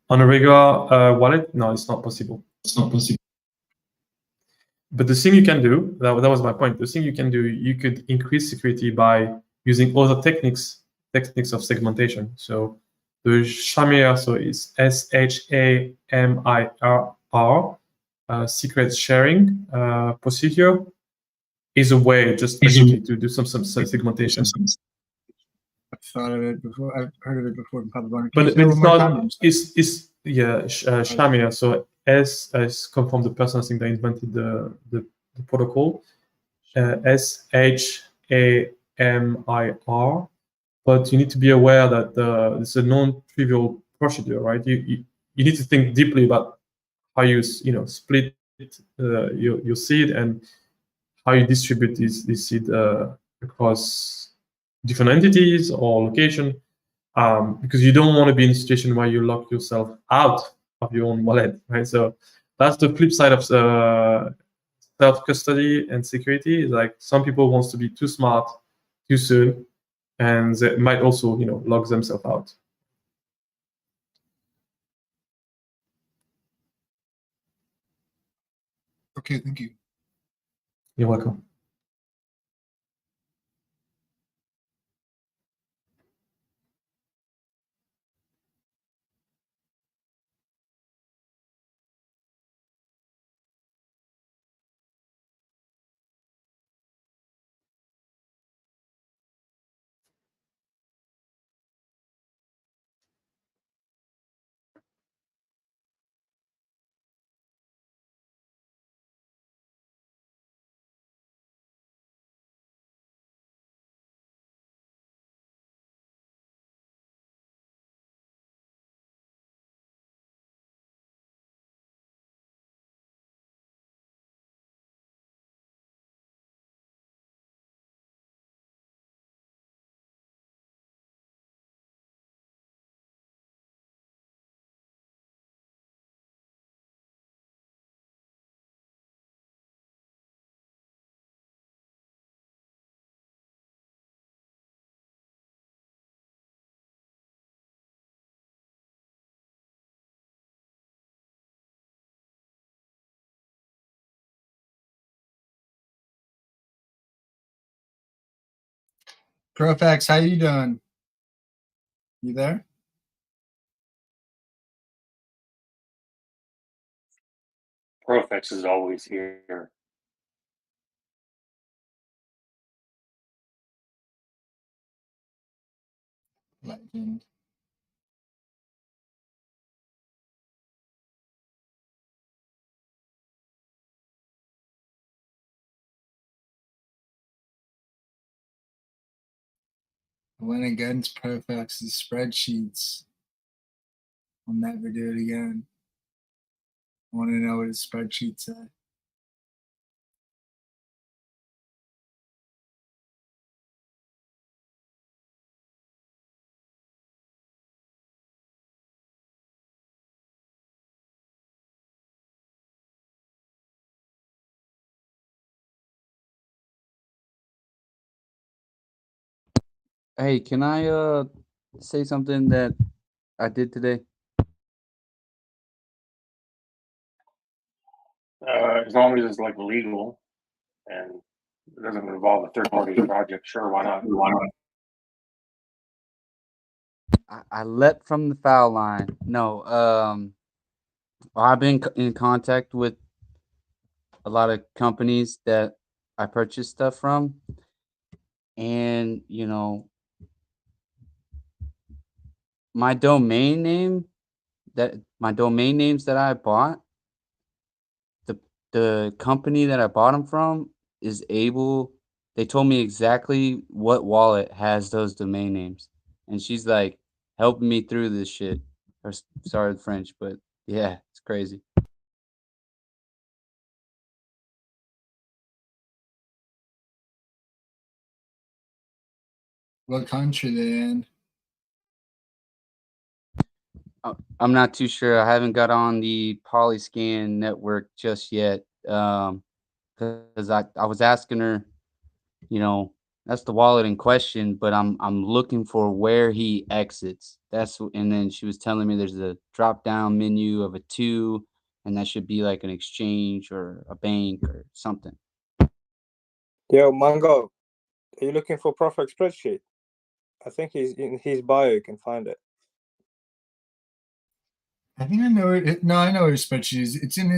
On a regular wallet, no, it's not possible. But the thing you can do, that was my point. The thing you can do, you could increase security by using other techniques of segmentation. So the Shamir, so it's SHAMIR, secret sharing procedure, is a way just basically to do some segmentation. I've thought of it before. I've heard of it before. But it's not. It's Shamir. So S has come from the person I think that invented the protocol. SHAMIR. But you need to be aware that it's a non-trivial procedure, right? You need to think deeply about how you split your seed and how you distribute this seed across different entities or location, because you don't want to be in a situation where you lock yourself out of your own wallet, right? So that's the flip side of self-custody and security. Like some people wants to be too smart too soon, and they might also lock themselves out. Okay, thank you. You're welcome. ProFX, how you doing? You there? PulseX is always here. Legend. I went against ProFX's spreadsheets. I'll never do it again. I want to know what his spreadsheet said. Hey, can I say something that I did today? As long as it's like legal and it doesn't involve a third party project, sure, why not? I leapt from the foul line. No, I've been in contact with a lot of companies that I purchase stuff from, and you know, my domain names that I bought, the company that I bought them from is able. They told me exactly what wallet has those domain names, and she's like helping me through this shit. Or sorry, the French, but yeah, it's crazy. What country they in? I'm not too sure. I haven't got on the Polyscan network just yet. Because I was asking her, you know, that's the wallet in question, but I'm looking for where he exits. And then she was telling me there's a drop down menu of a 2, and that should be like an exchange or a bank or something. Yo, Mango, are you looking for PulseX spreadsheet? I think he's in his bio. You can find it. I think I know it. No, I know his spreadsheet is. It's in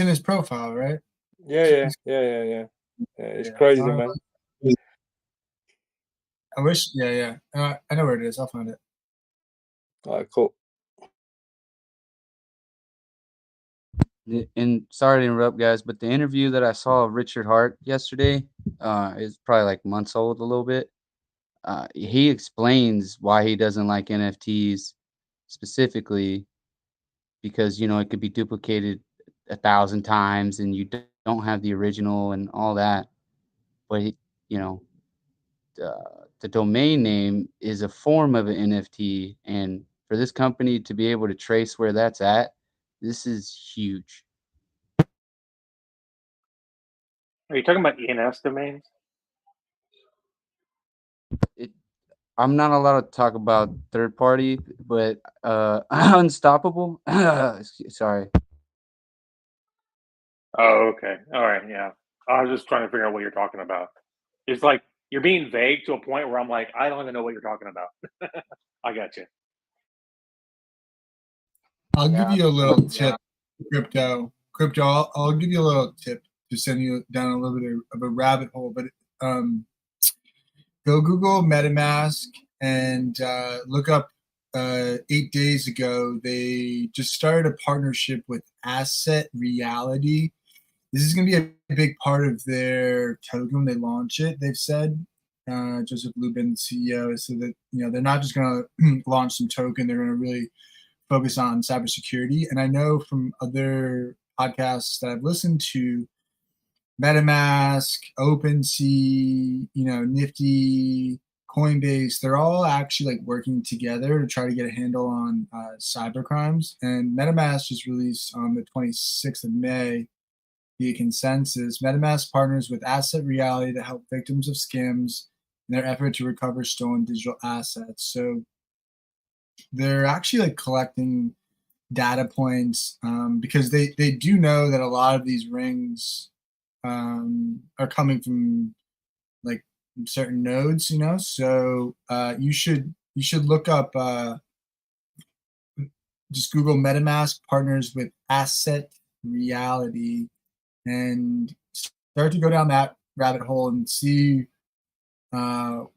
his profile, right? Yeah. It's crazy, man. I wish. Yeah. I know where it is. I'll find it. All right, cool. And sorry to interrupt, guys, but the interview that I saw of Richard Hart yesterday is probably like months old a little bit. He explains why he doesn't like NFTs specifically because, you know, it could be duplicated 1,000 times and you don't have the original and all that. But, you know, the domain name is a form of an NFT. And for this company to be able to trace where that's at, this is huge. Are you talking about ENS domains? I'm not allowed to talk about third party, but Unstoppable. Sorry. Oh, okay. All right. Yeah. I was just trying to figure out what you're talking about. It's like you're being vague to a point where I'm like, I don't even know what you're talking about. I got you. I'll give you a little tip, crypto. I'll give you a little tip to send you down a little bit of a rabbit hole. But go Google MetaMask and look up. 8 days ago, they just started a partnership with Asset Reality. This is going to be a big part of their token when they launch it. They've said, Joseph Lubin, CEO, so that they're not just going to launch some token. They're going to really focus on cybersecurity. And I know from other podcasts that I've listened to, MetaMask, OpenSea, Nifty, Coinbase, they're all actually like working together to try to get a handle on cyber crimes. And MetaMask just released on the 26th of May via consensus. MetaMask partners with Asset Reality to help victims of scams in their effort to recover stolen digital assets. So they're actually like collecting data points because they do know that a lot of these rings are coming from like certain nodes, you know. So you should look up, just Google MetaMask partners with Asset Reality and start to go down that rabbit hole and see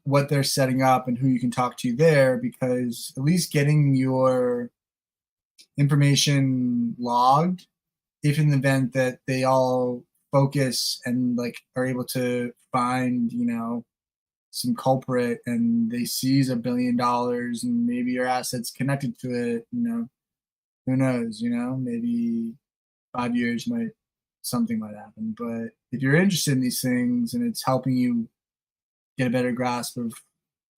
what they're setting up and who you can talk to there, because at least getting your information logged, if in the event that they all focus and like are able to find, you know, some culprit and they seize $1 billion and maybe your assets connected to it, you know, who knows, you know, maybe 5 years something might happen. But if you're interested in these things and it's helping you get a better grasp of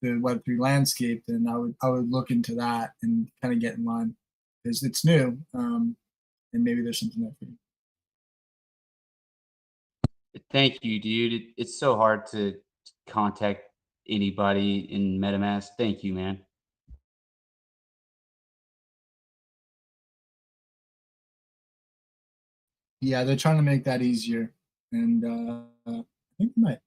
the Web3 landscape, then I would look into that and kind of get in line, because it's new, and maybe there's something there for you. Thank you, dude. It's so hard to contact anybody in MetaMask. Thank you, man. Yeah, they're trying to make that easier, and I think they might.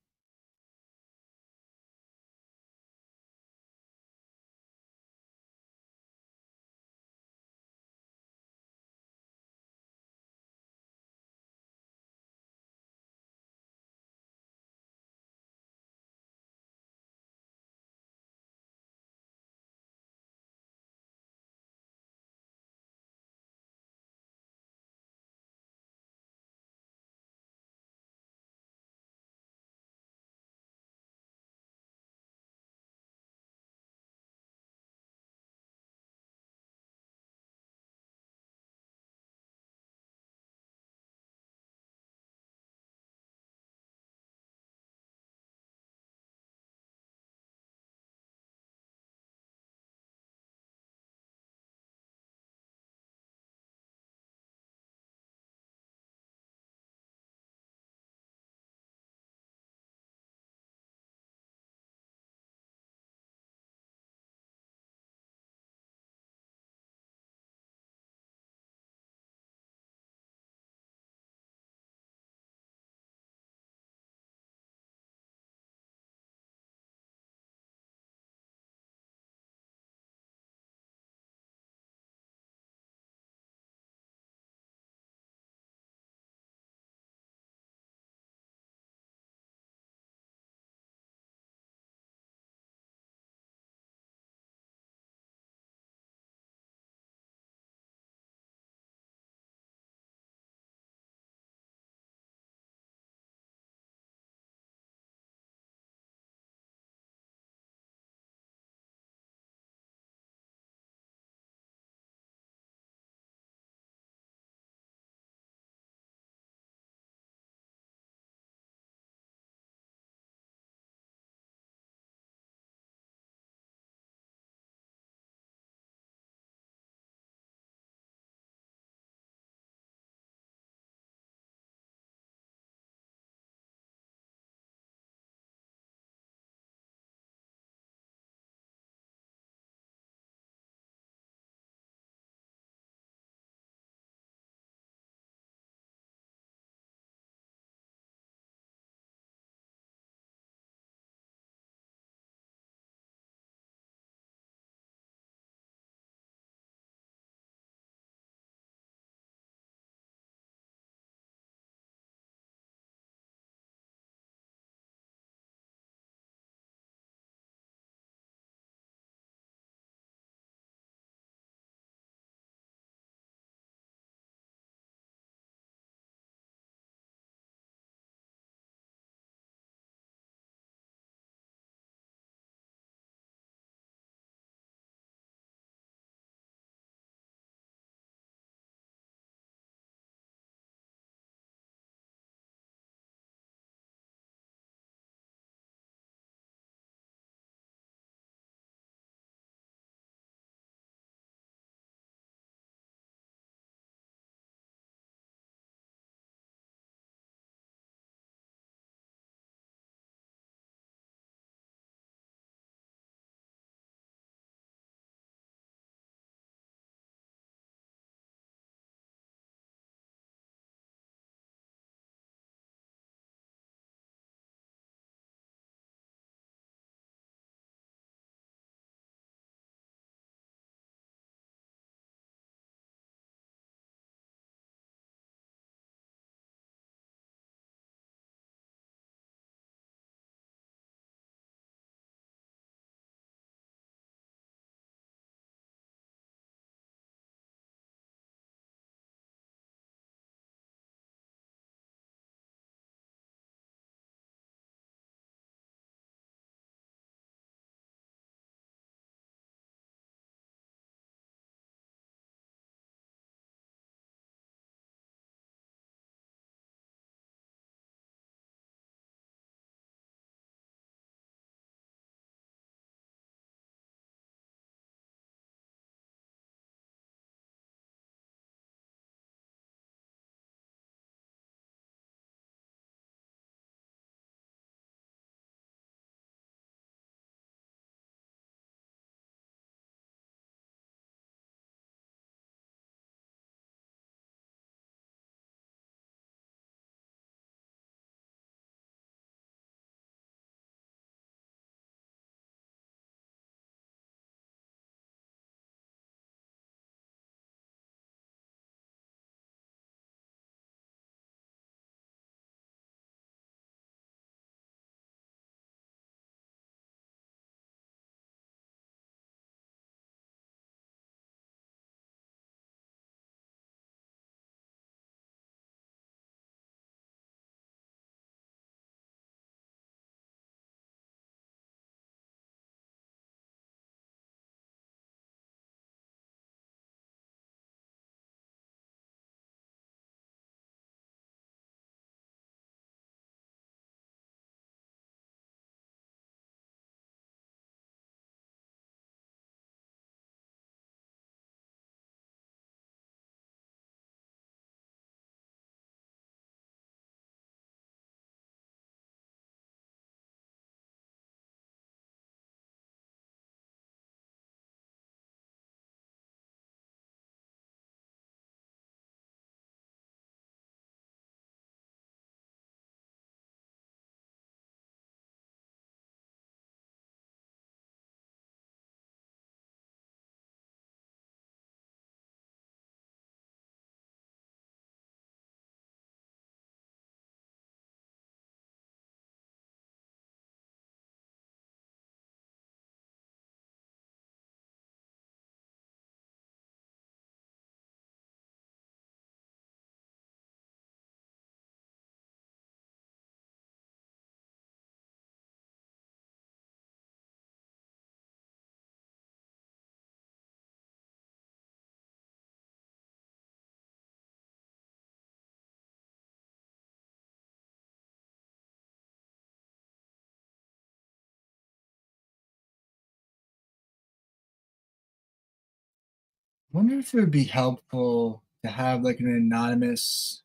wonder if it would be helpful to have like an anonymous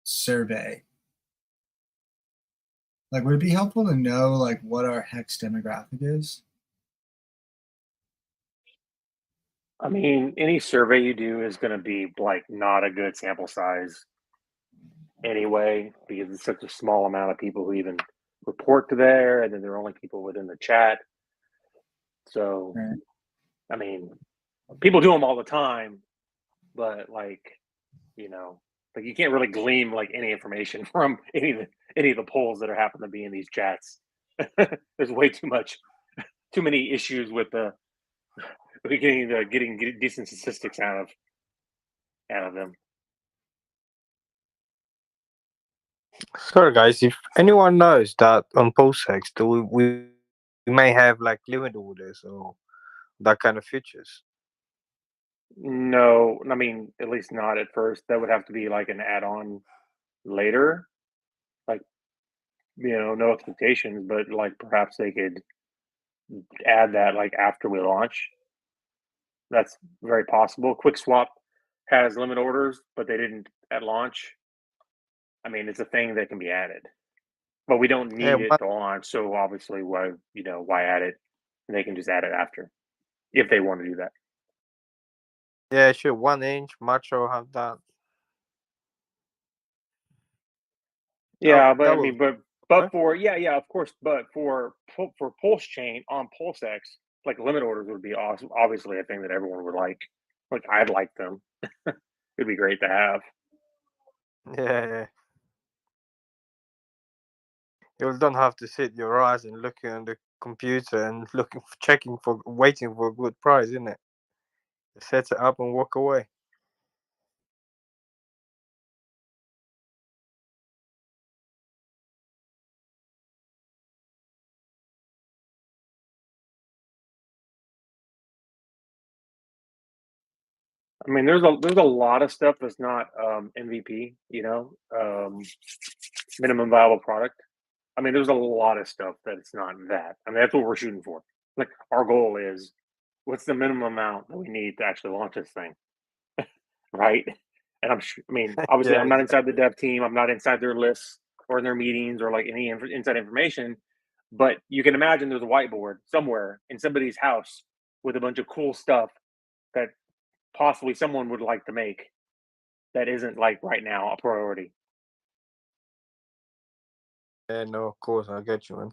survey. Like, would it be helpful to know like what our hex demographic is? I mean, any survey you do is going to be like not a good sample size anyway, because it's such a small amount of people who even report to there, and then there are only people within the chat. So, Right. I mean, people do them all the time, but like, you know, like you can't really glean like any information from any of the polls that are happen to be in these chats. There's way too many issues with the getting decent statistics out of them. Sorry, guys. If anyone knows that on PulseX, we may have like limit orders or that kind of features. No, I mean, at least not at first. That would have to be like an add-on later. Like, no expectations, but like perhaps they could add that like after we launch. That's very possible. QuickSwap has limit orders, but they didn't at launch. I mean, it's a thing that can be added, but we don't Yeah, need it to launch. So obviously, why add it? And they can just add it after if they want to do that. yeah, sure. 1 inch Macho have that. Yeah, but That I will mean, but for of course, but for Pulsechain on PulseX, like limit orders would be awesome. Obviously, a thing that everyone would like. Like I'd like them. It'd be great to have. Yeah. You don't have to sit your eyes and looking on the computer and waiting for a good price, isn't it? Set it up and walk away. I mean, there's a lot of stuff that's not MVP. Minimum viable product. I mean, there's a lot of stuff that it's not that. I mean, that's what we're shooting for. Like our goal is, what's the minimum amount that we need to actually launch this thing, right? And I mean, obviously, Yeah, I'm not inside the exactly. dev team. I'm not inside their lists or in their meetings or like any inside information. But you can imagine there's a whiteboard somewhere in somebody's house with a bunch of cool stuff that possibly someone would like to make that isn't like right now a priority. Yeah, no, of course, I get you, man.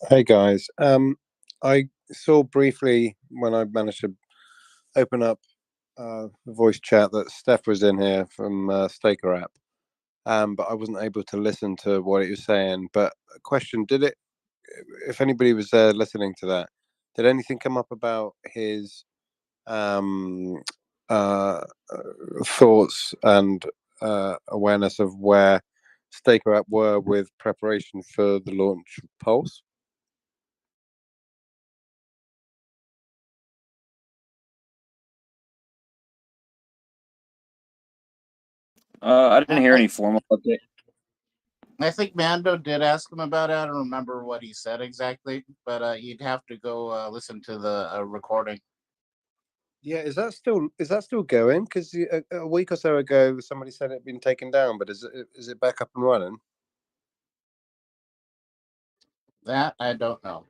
Hey guys, I saw briefly when I managed to open up the voice chat that Steph was in here from HEXradio app, but I wasn't able to listen to what he was saying. But a question: did it? If anybody was there listening to that, did anything come up about his um, thoughts and awareness of where HEXradio app were with preparation for the launch of Pulse? I didn't hear any formal update. I think Mando did ask him about it. I don't remember what he said exactly, but you'd have to go listen to the recording. Yeah, is that still going? Because a week or so ago, somebody said it had been taken down, but is it back up and running? That I don't know.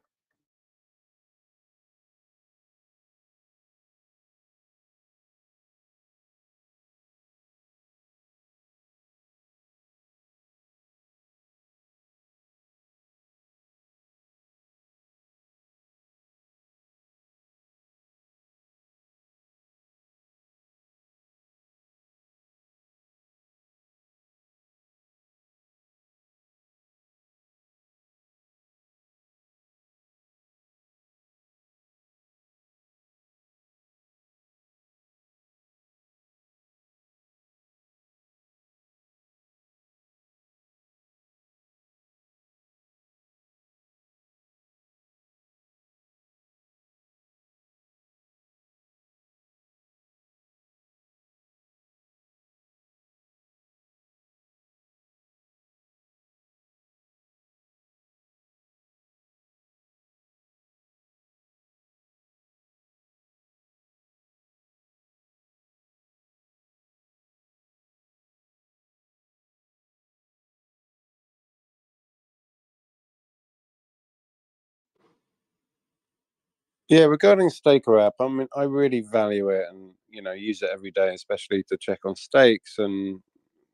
Yeah, regarding Staker app, I mean, I really value it and use it every day, especially to check on stakes and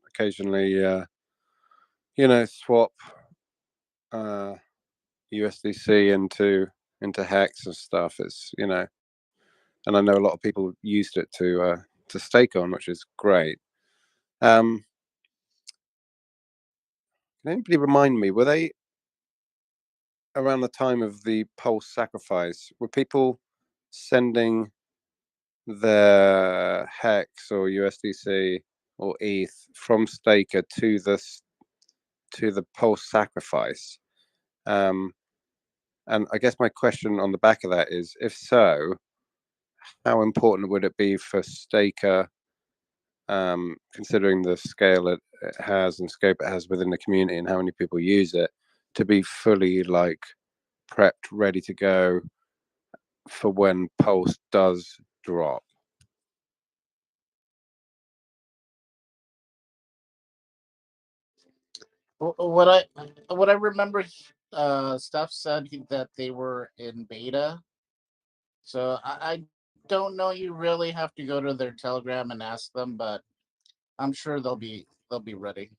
occasionally, swap USDC into Hex and stuff. It's and I know a lot of people used it to stake on, which is great. Can anybody remind me, were they around the time of the Pulse Sacrifice? Were people sending their Hex or USDC or ETH from Staker to the Pulse Sacrifice? And I guess my question on the back of that is, if so, how important would it be for Staker, considering the scale it has and scope it has within the community and how many people use it, to be fully prepped, ready to go for when Pulse does drop? What I remember, Steph said that they were in beta. So I don't know. You really have to go to their Telegram and ask them, but I'm sure they'll be ready.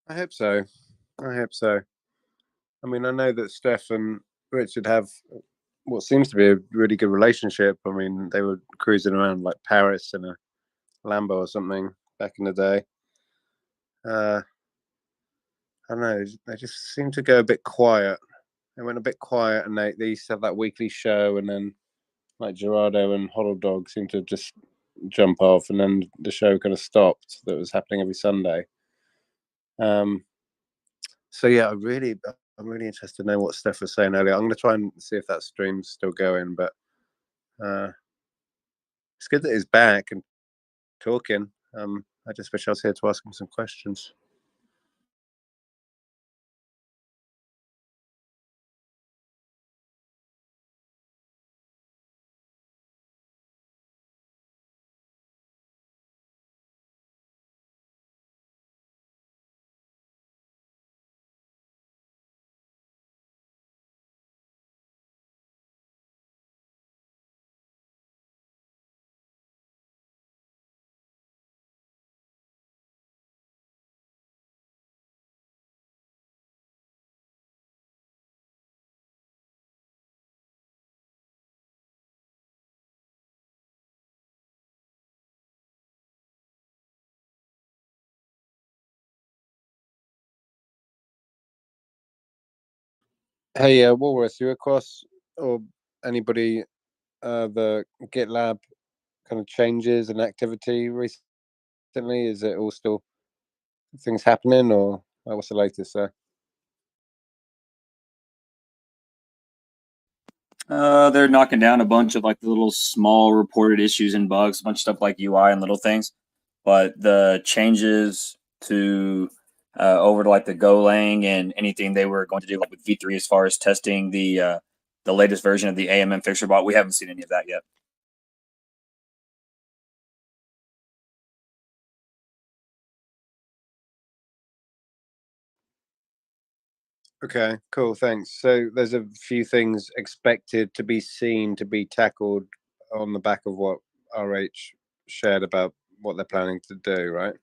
I hope so. I hope so. I mean, I know that Steph and Richard have what seems to be a really good relationship. I mean, they were cruising around like Paris in a Lambo or something back in the day. I don't know. They just seem to go a bit quiet. They went a bit quiet, and they used to have that weekly show, and then like Gerardo and Hoddle Dog seemed to just jump off, and then the show kind of stopped. That was happening every Sunday. So yeah, I'm really interested to know what Steph was saying earlier. I'm going to try and see if that stream's still going, but it's good that he's back and talking. I just wish I was here to ask him some questions. Hey, Walrus, you across or anybody the GitLab kind of changes and activity recently? Is it all still things happening, or what's the latest there? They're knocking down a bunch of like the little small reported issues and bugs, a bunch of stuff like UI and little things. But the changes to over to like the Golang and anything they were going to do like with V3 as far as testing the latest version of the AMM fixer bot, we haven't seen any of that yet. Okay, cool, thanks. So there's a few things expected to be seen to be tackled on the back of what RH shared about what they're planning to do, right?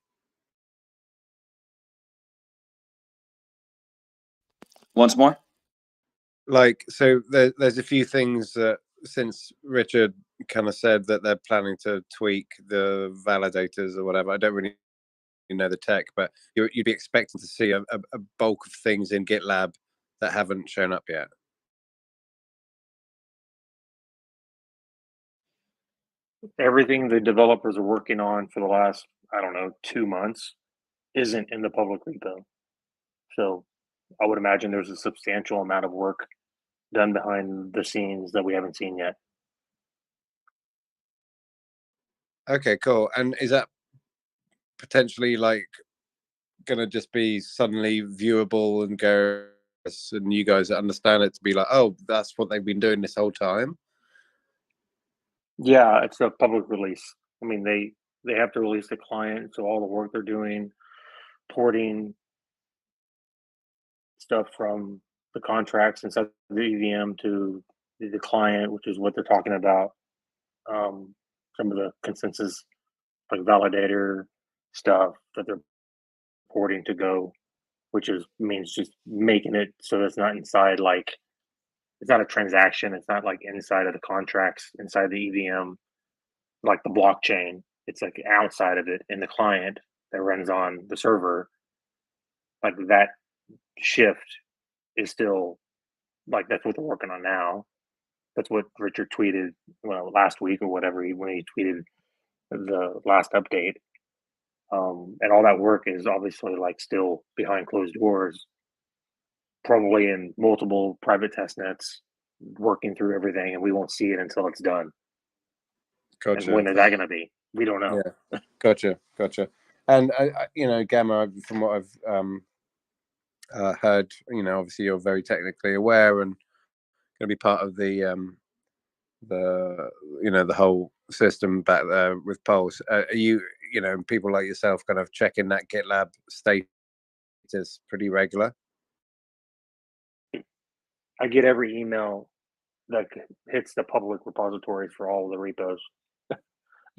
Once more? Like, so there's a few things that since Richard kind of said that they're planning to tweak the validators or whatever, I don't really know the tech, but you'd be expecting to see a bulk of things in GitLab that haven't shown up yet. Everything the developers are working on for the last, I don't know, 2 months isn't in the public repo. So I would imagine there's a substantial amount of work done behind the scenes that we haven't seen yet. Okay, cool. And is that potentially like going to just be suddenly viewable and go, and you guys that understand it to be like, oh, that's what they've been doing this whole time? Yeah, it's a public release. I mean, they have to release the client, so all the work they're doing, porting stuff from the contracts inside the EVM to the client, which is what they're talking about. Some of the consensus, like validator stuff that they're porting to Go, which is means just making it so it's not inside like it's not a transaction. It's not like inside of the contracts inside the EVM, like the blockchain. It's like outside of it in the client that runs on the server. Like that shift is still like that's what they're working on now. That's what Richard tweeted last week or whatever when he tweeted the last update. And all that work is obviously like still behind closed doors, probably in multiple private test nets, working through everything, and we won't see it until it's done. Gotcha. And when is that going to be? We don't know. Yeah, gotcha. And Gamma, from what I've heard, obviously you're very technically aware and going to be part of the whole system back there with Pulse. Are you, people like yourself, kind of checking that GitLab status pretty regular? I get every email that hits the public repositories for all of the repos.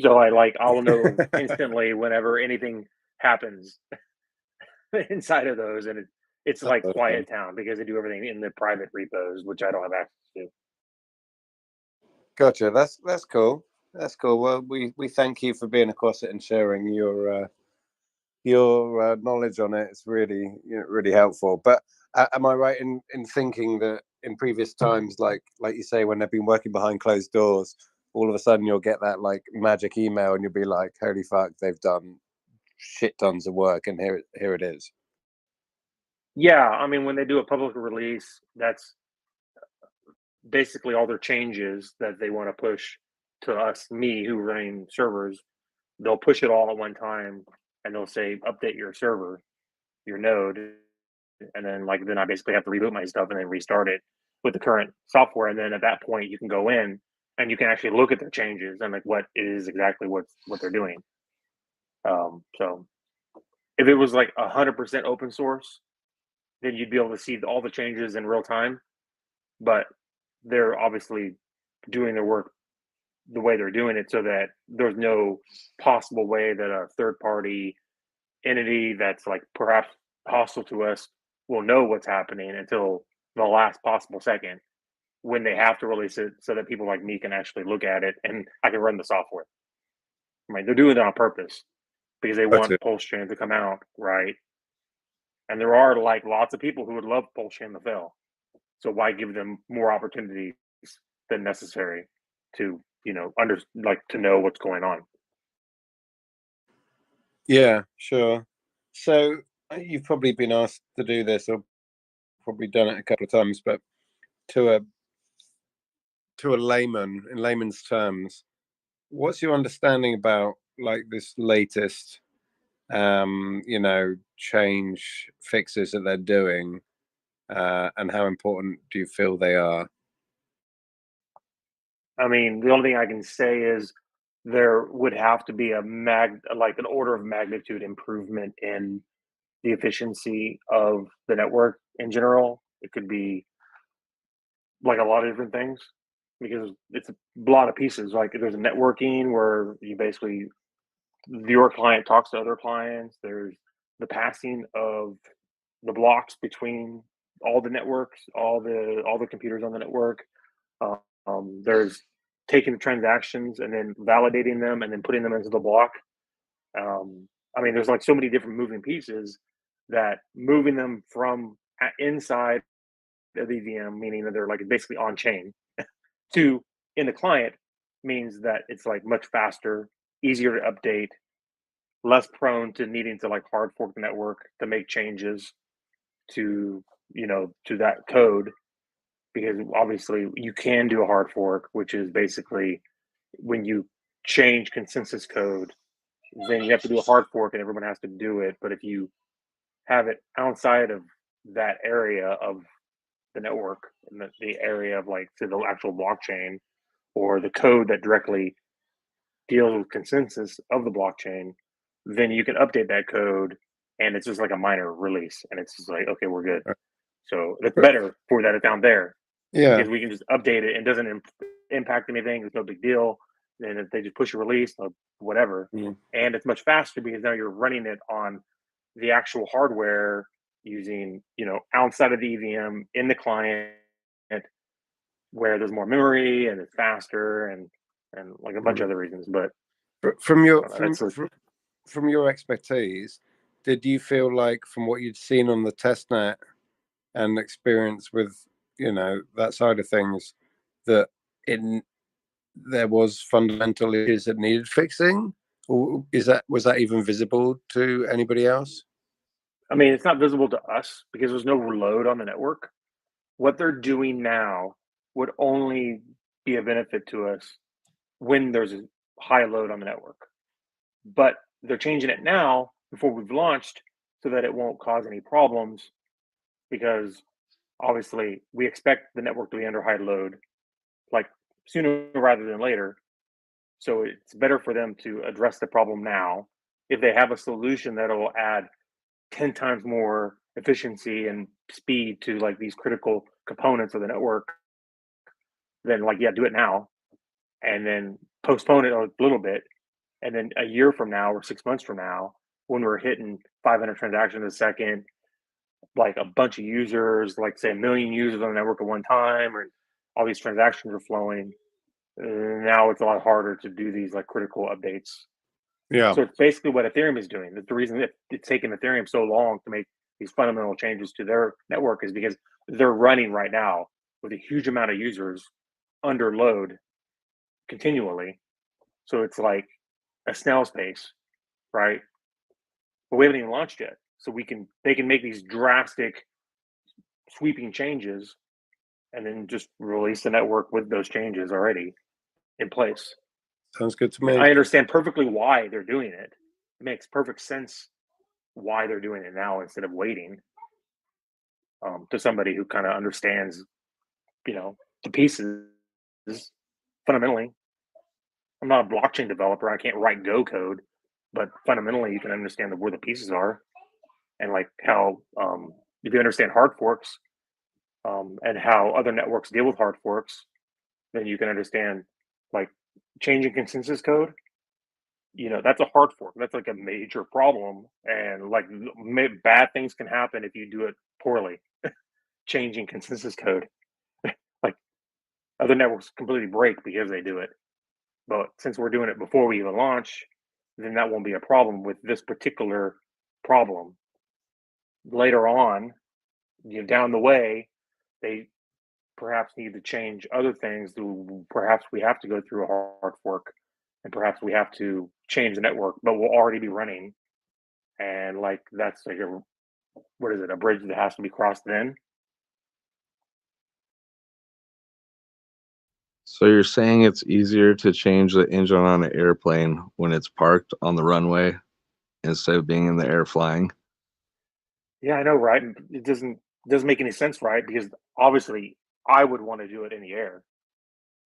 So I'll know instantly whenever anything happens inside of those, and it's like quiet town because they do everything in the private repos, which I don't have access to. Gotcha. That's cool. That's cool. Well, we thank you for being across it and sharing your knowledge on it. It's really really helpful. But am I right in thinking that in previous times, like you say, when they've been working behind closed doors, all of a sudden you'll get that like magic email and you'll be like, holy fuck, they've done shit tons of work, and here it is. Yeah, I mean, when they do a public release, that's basically all their changes that they want to push to us, me who running servers. They'll push it all at one time and they'll say, update your server, your node. And then I basically have to reboot my stuff and then restart it with the current software. And then at that point, you can go in and you can actually look at their changes and like what is exactly what they're doing. So if it was like 100% open source, then you'd be able to see all the changes in real time. But they're obviously doing their work the way they're doing it so that there's no possible way that a third party entity that's like perhaps hostile to us will know what's happening until the last possible second when they have to release it so that people like me can actually look at it and I can run the software. Right? They're doing it on purpose because they want Pulsechain to come out, right? And there are like lots of people who would love Pulsechain to fail. So why give them more opportunities than necessary to, to know what's going on? Yeah, sure. So you've probably been asked to do this, or probably done it a couple of times, but to a layman, in layman's terms, what's your understanding about like this latest change fixes that they're doing, and how important do you feel they are? I mean, the only thing I can say is there would have to be like an order of magnitude improvement in the efficiency of the network in general. It could be like a lot of different things because it's a lot of pieces. Like there's a networking where you basically your client talks to other clients. There's the passing of the blocks between all the networks, all the computers on the network. There's taking the transactions and then validating them and then putting them into the block. I mean, there's like so many different moving pieces that moving them from inside of the EVM, meaning that they're like basically on chain, to in the client means that it's like much faster, easier to update, less prone to needing to like hard fork the network to make changes to to that code, because obviously you can do a hard fork, which is basically when you change consensus code, then you have to do a hard fork and everyone has to do it. But if you have it outside of that area of the network, and the area of like to the actual blockchain or the code that directly deals with consensus of the blockchain, then you can update that code and it's just like a minor release and it's just like, okay, we're good. So it's better for that it's down there. Yeah, because we can just update it and it doesn't impact anything. It's no big deal. And if they just push a release or whatever, and it's much faster because now you're running it on the actual hardware using, outside of the EVM in the client where there's more memory and it's faster and like a bunch of other reasons. But from your that's from your expertise, did you feel like from what you'd seen on the testnet and experience with that side of things that there was fundamental issues that needed fixing, or was that even visible to anybody else? I mean, it's not visible to us because there's no load on the network. What they're doing now would only be a benefit to us when there's a high load on the network. But they're changing it now before we've launched so that it won't cause any problems, because obviously we expect the network to be under high load like sooner rather than later. So it's better for them to address the problem now. If they have a solution that'll add 10 times more efficiency and speed to like these critical components of the network, then like, yeah, do it now and then postpone it a little bit. And then a year from now or 6 months from now, when we're hitting 500 transactions a second, like a bunch of users, like say 1 million users on the network at one time, or all these transactions are flowing, now it's a lot harder to do these like critical updates. Yeah. So it's basically what Ethereum is doing. The reason that it's taken Ethereum so long to make these fundamental changes to their network is because they're running right now with a huge amount of users under load continually. So it's like a snail's pace, right? But we haven't even launched yet. So they can make these drastic sweeping changes and then just release the network with those changes already in place. Sounds good to me. I understand perfectly why they're doing it. It makes perfect sense why they're doing it now instead of waiting, to somebody who kind of understands, the pieces fundamentally. I'm not a blockchain developer. I can't write Go code, but fundamentally you can understand where the pieces are and like how, if you understand hard forks, and how other networks deal with hard forks, then you can understand like changing consensus code. That's a hard fork. That's like a major problem, and like bad things can happen if you do it poorly. Changing consensus code, like other networks completely break because they do it. But since we're doing it before we even launch, then that won't be a problem with this particular problem. Later on, down the way, they perhaps need to change other things. Perhaps we have to go through a hard fork, and perhaps we have to change the network, but we'll already be running. And like that's like what is it? A bridge that has to be crossed then. So you're saying it's easier to change the engine on an airplane when it's parked on the runway instead of being in the air flying? Yeah, I know, right? It doesn't make any sense, right? Because obviously I would want to do it in the air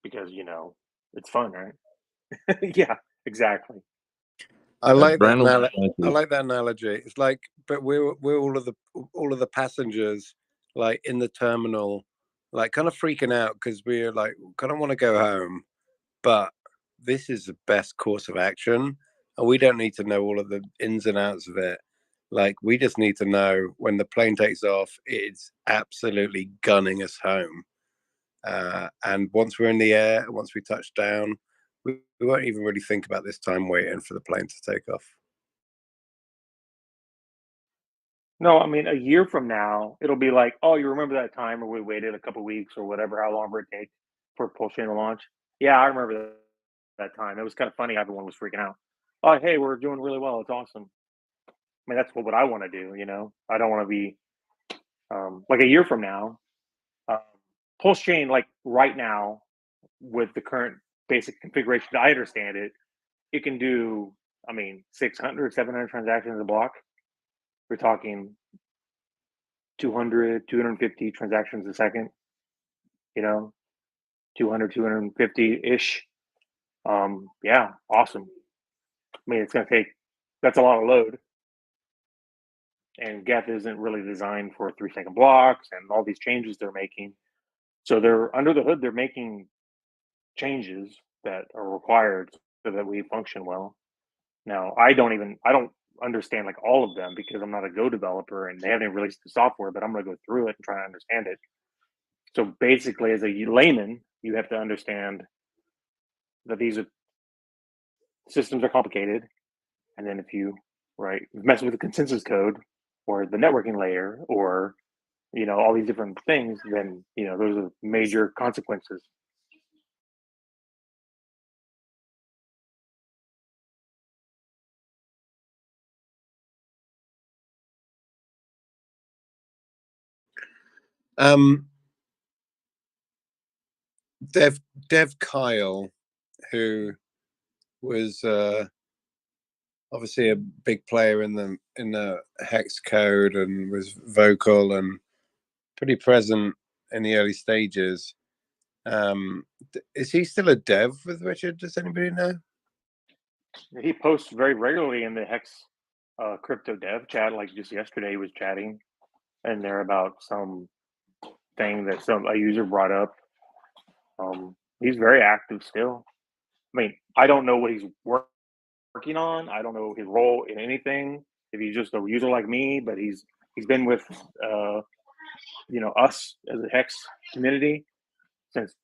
because it's fun, right? Yeah, exactly. I like that. Brandon, I like that analogy. It's like, but we're all of the passengers like in the terminal, like kind of freaking out because we're like kind of want to go home, but this is the best course of action, and we don't need to know all of the ins and outs of it. Like we just need to know when the plane takes off, it's absolutely gunning us home. And once we're in the air, once we touch down, we won't even really think about this time waiting for the plane to take off. No, I mean a year from now, it'll be like, oh, you remember that time where we waited a couple weeks or whatever, how long it takes for Pulsechain to launch? Yeah, I remember that time. It was kind of funny. Everyone was freaking out. Oh, hey, we're doing really well. It's awesome. I mean, that's what I want to do. I don't want to be like a year from now. Pulsechain, like right now, with the current basic configuration, I understand it. It can do, I mean, 600, 700 transactions a block. We're talking 200, 250 transactions a second, 200, 250-ish. Yeah, awesome. I mean, it's going to take, that's a lot of load. And Geth isn't really designed for 3-second blocks and all these changes they're making. So they're under the hood, they're making changes that are required so that we function well. Now, I don't understand like all of them because I'm not a Go developer and they haven't released the software, but I'm going to go through it and try to understand it. So basically, as a layman, you have to understand that these systems are complicated. And then if you mess with the consensus code or the networking layer or all these different things, then those are major consequences. Dev Kyle, who was obviously a big player in the hex code and was vocal and pretty present in the early stages. Is he still a dev with Richard? Does anybody know? He posts very regularly in the Hex crypto dev chat. Like just yesterday, he was chatting in there about some thing that a user brought up. He's very active still. I mean, I don't know what he's working on. I don't know his role in anything. If he's just a user like me, but he's been with us as a Hex community since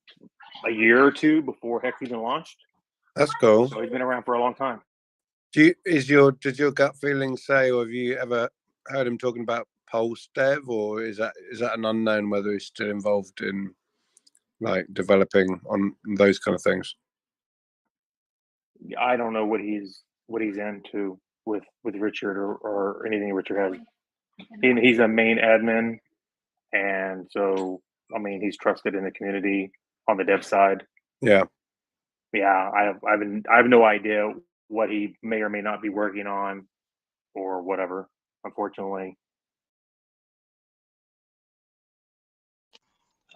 a year or two before Hex even launched. That's cool. So he's been around for a long time. Did your gut feeling say, or have you ever heard him talking about Pulse Dev, or is that an unknown whether he's still involved in like developing on those kind of things? I don't know what he's into with Richard or anything Richard has. He's a main admin, and so I mean he's trusted in the community on the dev side. Yeah. I have no idea what he may or may not be working on or whatever, unfortunately.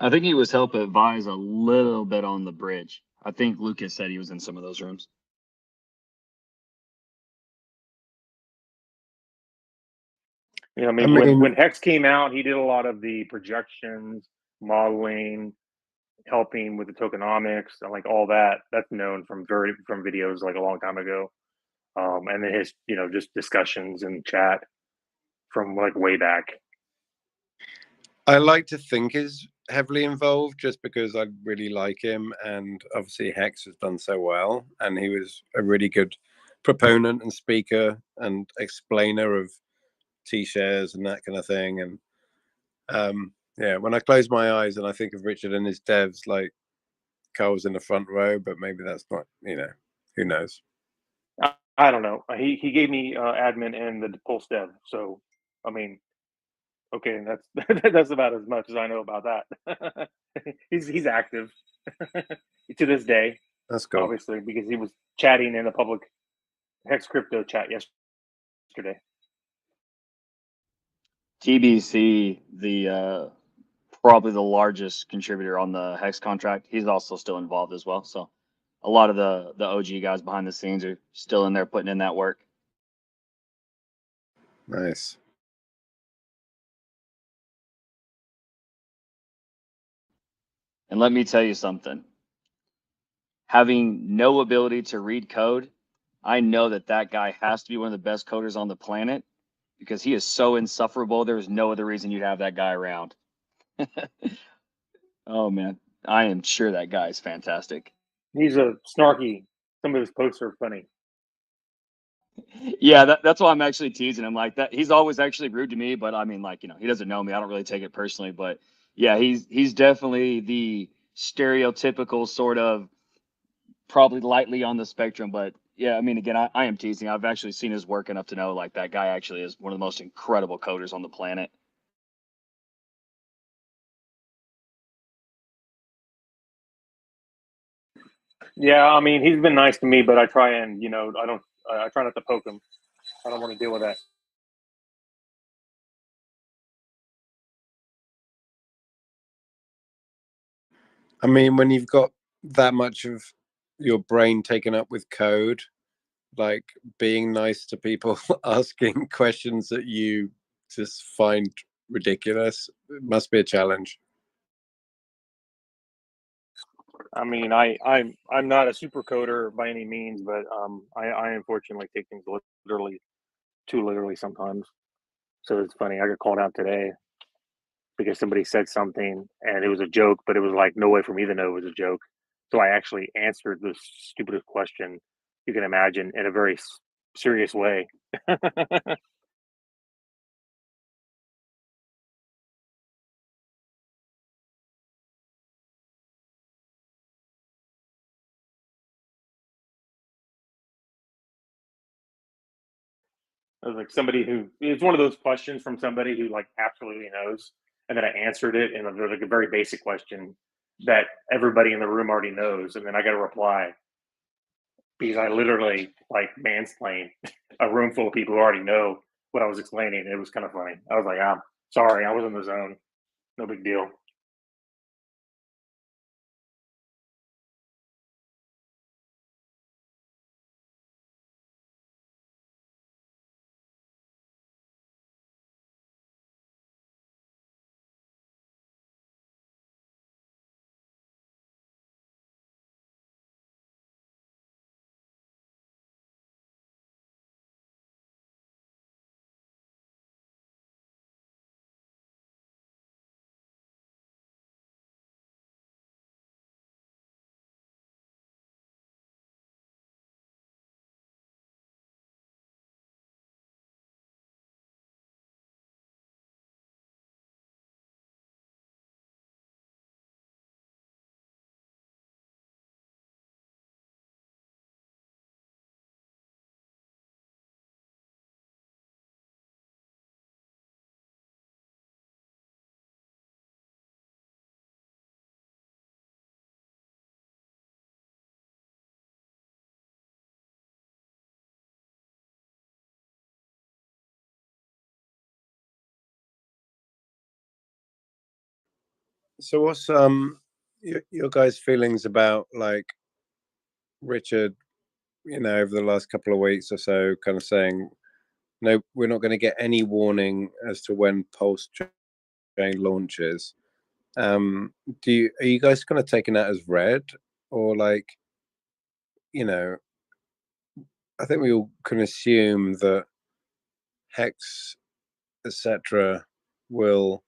I think he was help advise a little bit on the bridge. I think Lucas said he was in some of those rooms. I mean, when Hex came out, he did a lot of the projections, modeling, helping with the tokenomics, and like all that. That's known from videos like a long time ago, and then his just discussions and chat from like way back. I like to think he's heavily involved just because I really like him, and obviously Hex has done so well, and he was a really good proponent and speaker and explainer of T-shares and that kind of thing. And Yeah, when I close my eyes and I think of Richard and his devs, like Carl's in the front row, but maybe that's not, who knows? I don't know. He gave me admin and the Pulse dev, so I mean, okay, that's that's about as much as I know about that. he's active to this day, That's cool. obviously, because he was chatting in the public Hex crypto chat yesterday. TBC, the probably the largest contributor on the Hex contract, he's also still involved as well. So a lot of the OG guys behind the scenes are still in there putting in that work. Nice. And let me tell you something. Having no ability to read code, I know that that guy has to be one of the best coders on the planet because he is so insufferable. There's no other reason you'd have that guy around. Oh man, I am sure that guy is fantastic. He's a snarky. Some of his posts are funny. Yeah, that's why I'm actually teasing him like that. He's always actually rude to me, but I mean, like, he doesn't know me. I don't really take it personally, but yeah, he's definitely the stereotypical sort of probably lightly on the spectrum, but yeah, I mean, again, I am teasing. I've actually seen his work enough to know like that guy actually is one of the most incredible coders on the planet. Yeah, I mean, he's been nice to me, but I try and I try not to poke him. I don't want to deal with that. I mean, when you've got that much of your brain taken up with code, like being nice to people asking questions that you just find ridiculous, it must be a challenge. I mean, I'm not a super coder by any means, but I unfortunately take things too literally sometimes. So it's funny. I got called out today because somebody said something and it was a joke, but it was like no way for me to know it was a joke. So I actually answered the stupidest question you can imagine in a very serious way. I was like it's one of those questions from somebody who like absolutely knows, and then I answered it in a very basic question that everybody in the room already knows, and then I got a reply because I literally like mansplained a room full of people who already know what I was explaining. It was kind of funny. I was like, I'm sorry, I was in the zone. No big deal. So what's your guys' feelings about like Richard, over the last couple of weeks or so, kind of saying, no, we're not going to get any warning as to when Pulsechain launches. Are you guys kind of taking that as read, or like, I think we all can assume that Hex, etc., will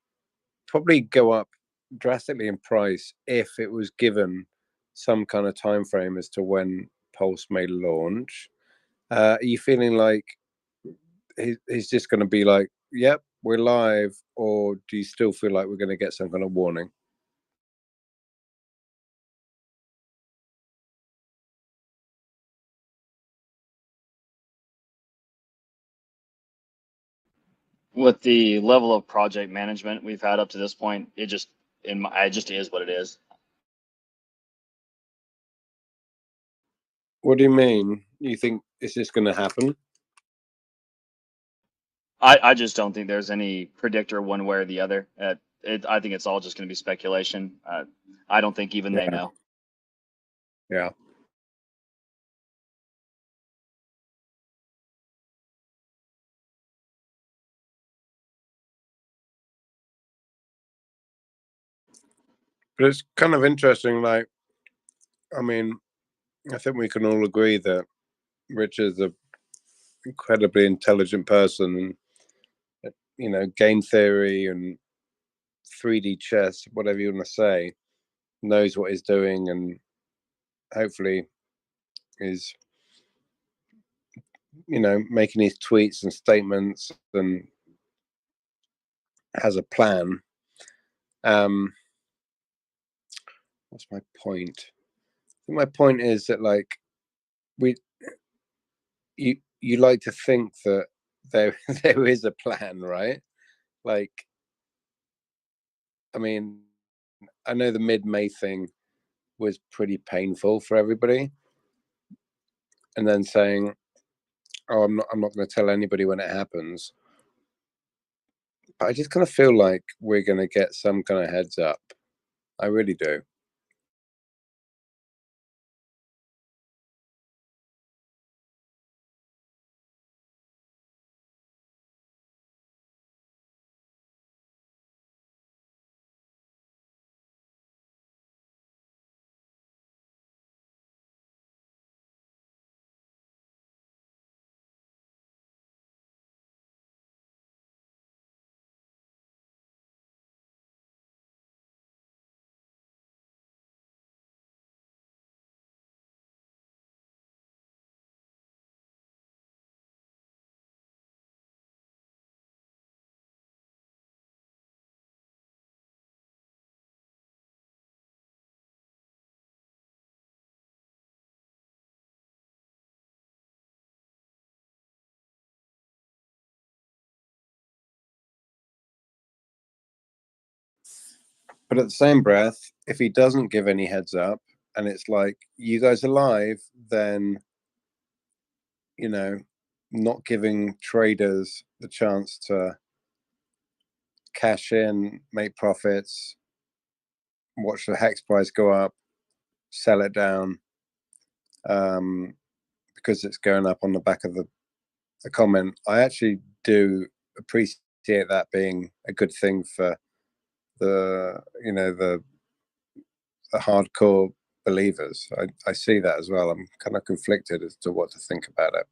probably go up drastically in price if it was given some kind of time frame as to when Pulse may launch. Are you feeling like he's just going to be like, yep, we're live, or do you still feel like we're going to get some kind of warning? With the level of project management we've had up to this point, it just is what it is. What do you mean? You think it's just going to happen? I just don't think there's any predictor one way or the other. I think it's all just going to be speculation. I don't think even they know. Yeah. But it's kind of interesting. Like, I mean, I think we can all agree that Richard's an incredibly intelligent person, and game theory and 3D chess, whatever you want to say, knows what he's doing, and hopefully is making his tweets and statements and has a plan. What's my point? I think my point is that, like, you like to think that there is a plan, right? Like, I mean, I know the mid-May thing was pretty painful for everybody, and then saying, "Oh, I'm not going to tell anybody when it happens." But I just kind of feel like we're going to get some kind of heads up. I really do. But at the same breath, if he doesn't give any heads up and it's like, you guys are live, then, not giving traders the chance to cash in, make profits, watch the hex price go up, sell it down, because it's going up on the back of the comment. I actually do appreciate that being a good thing for the hardcore believers. I see that as well. I'm kind of conflicted as to what to think about it.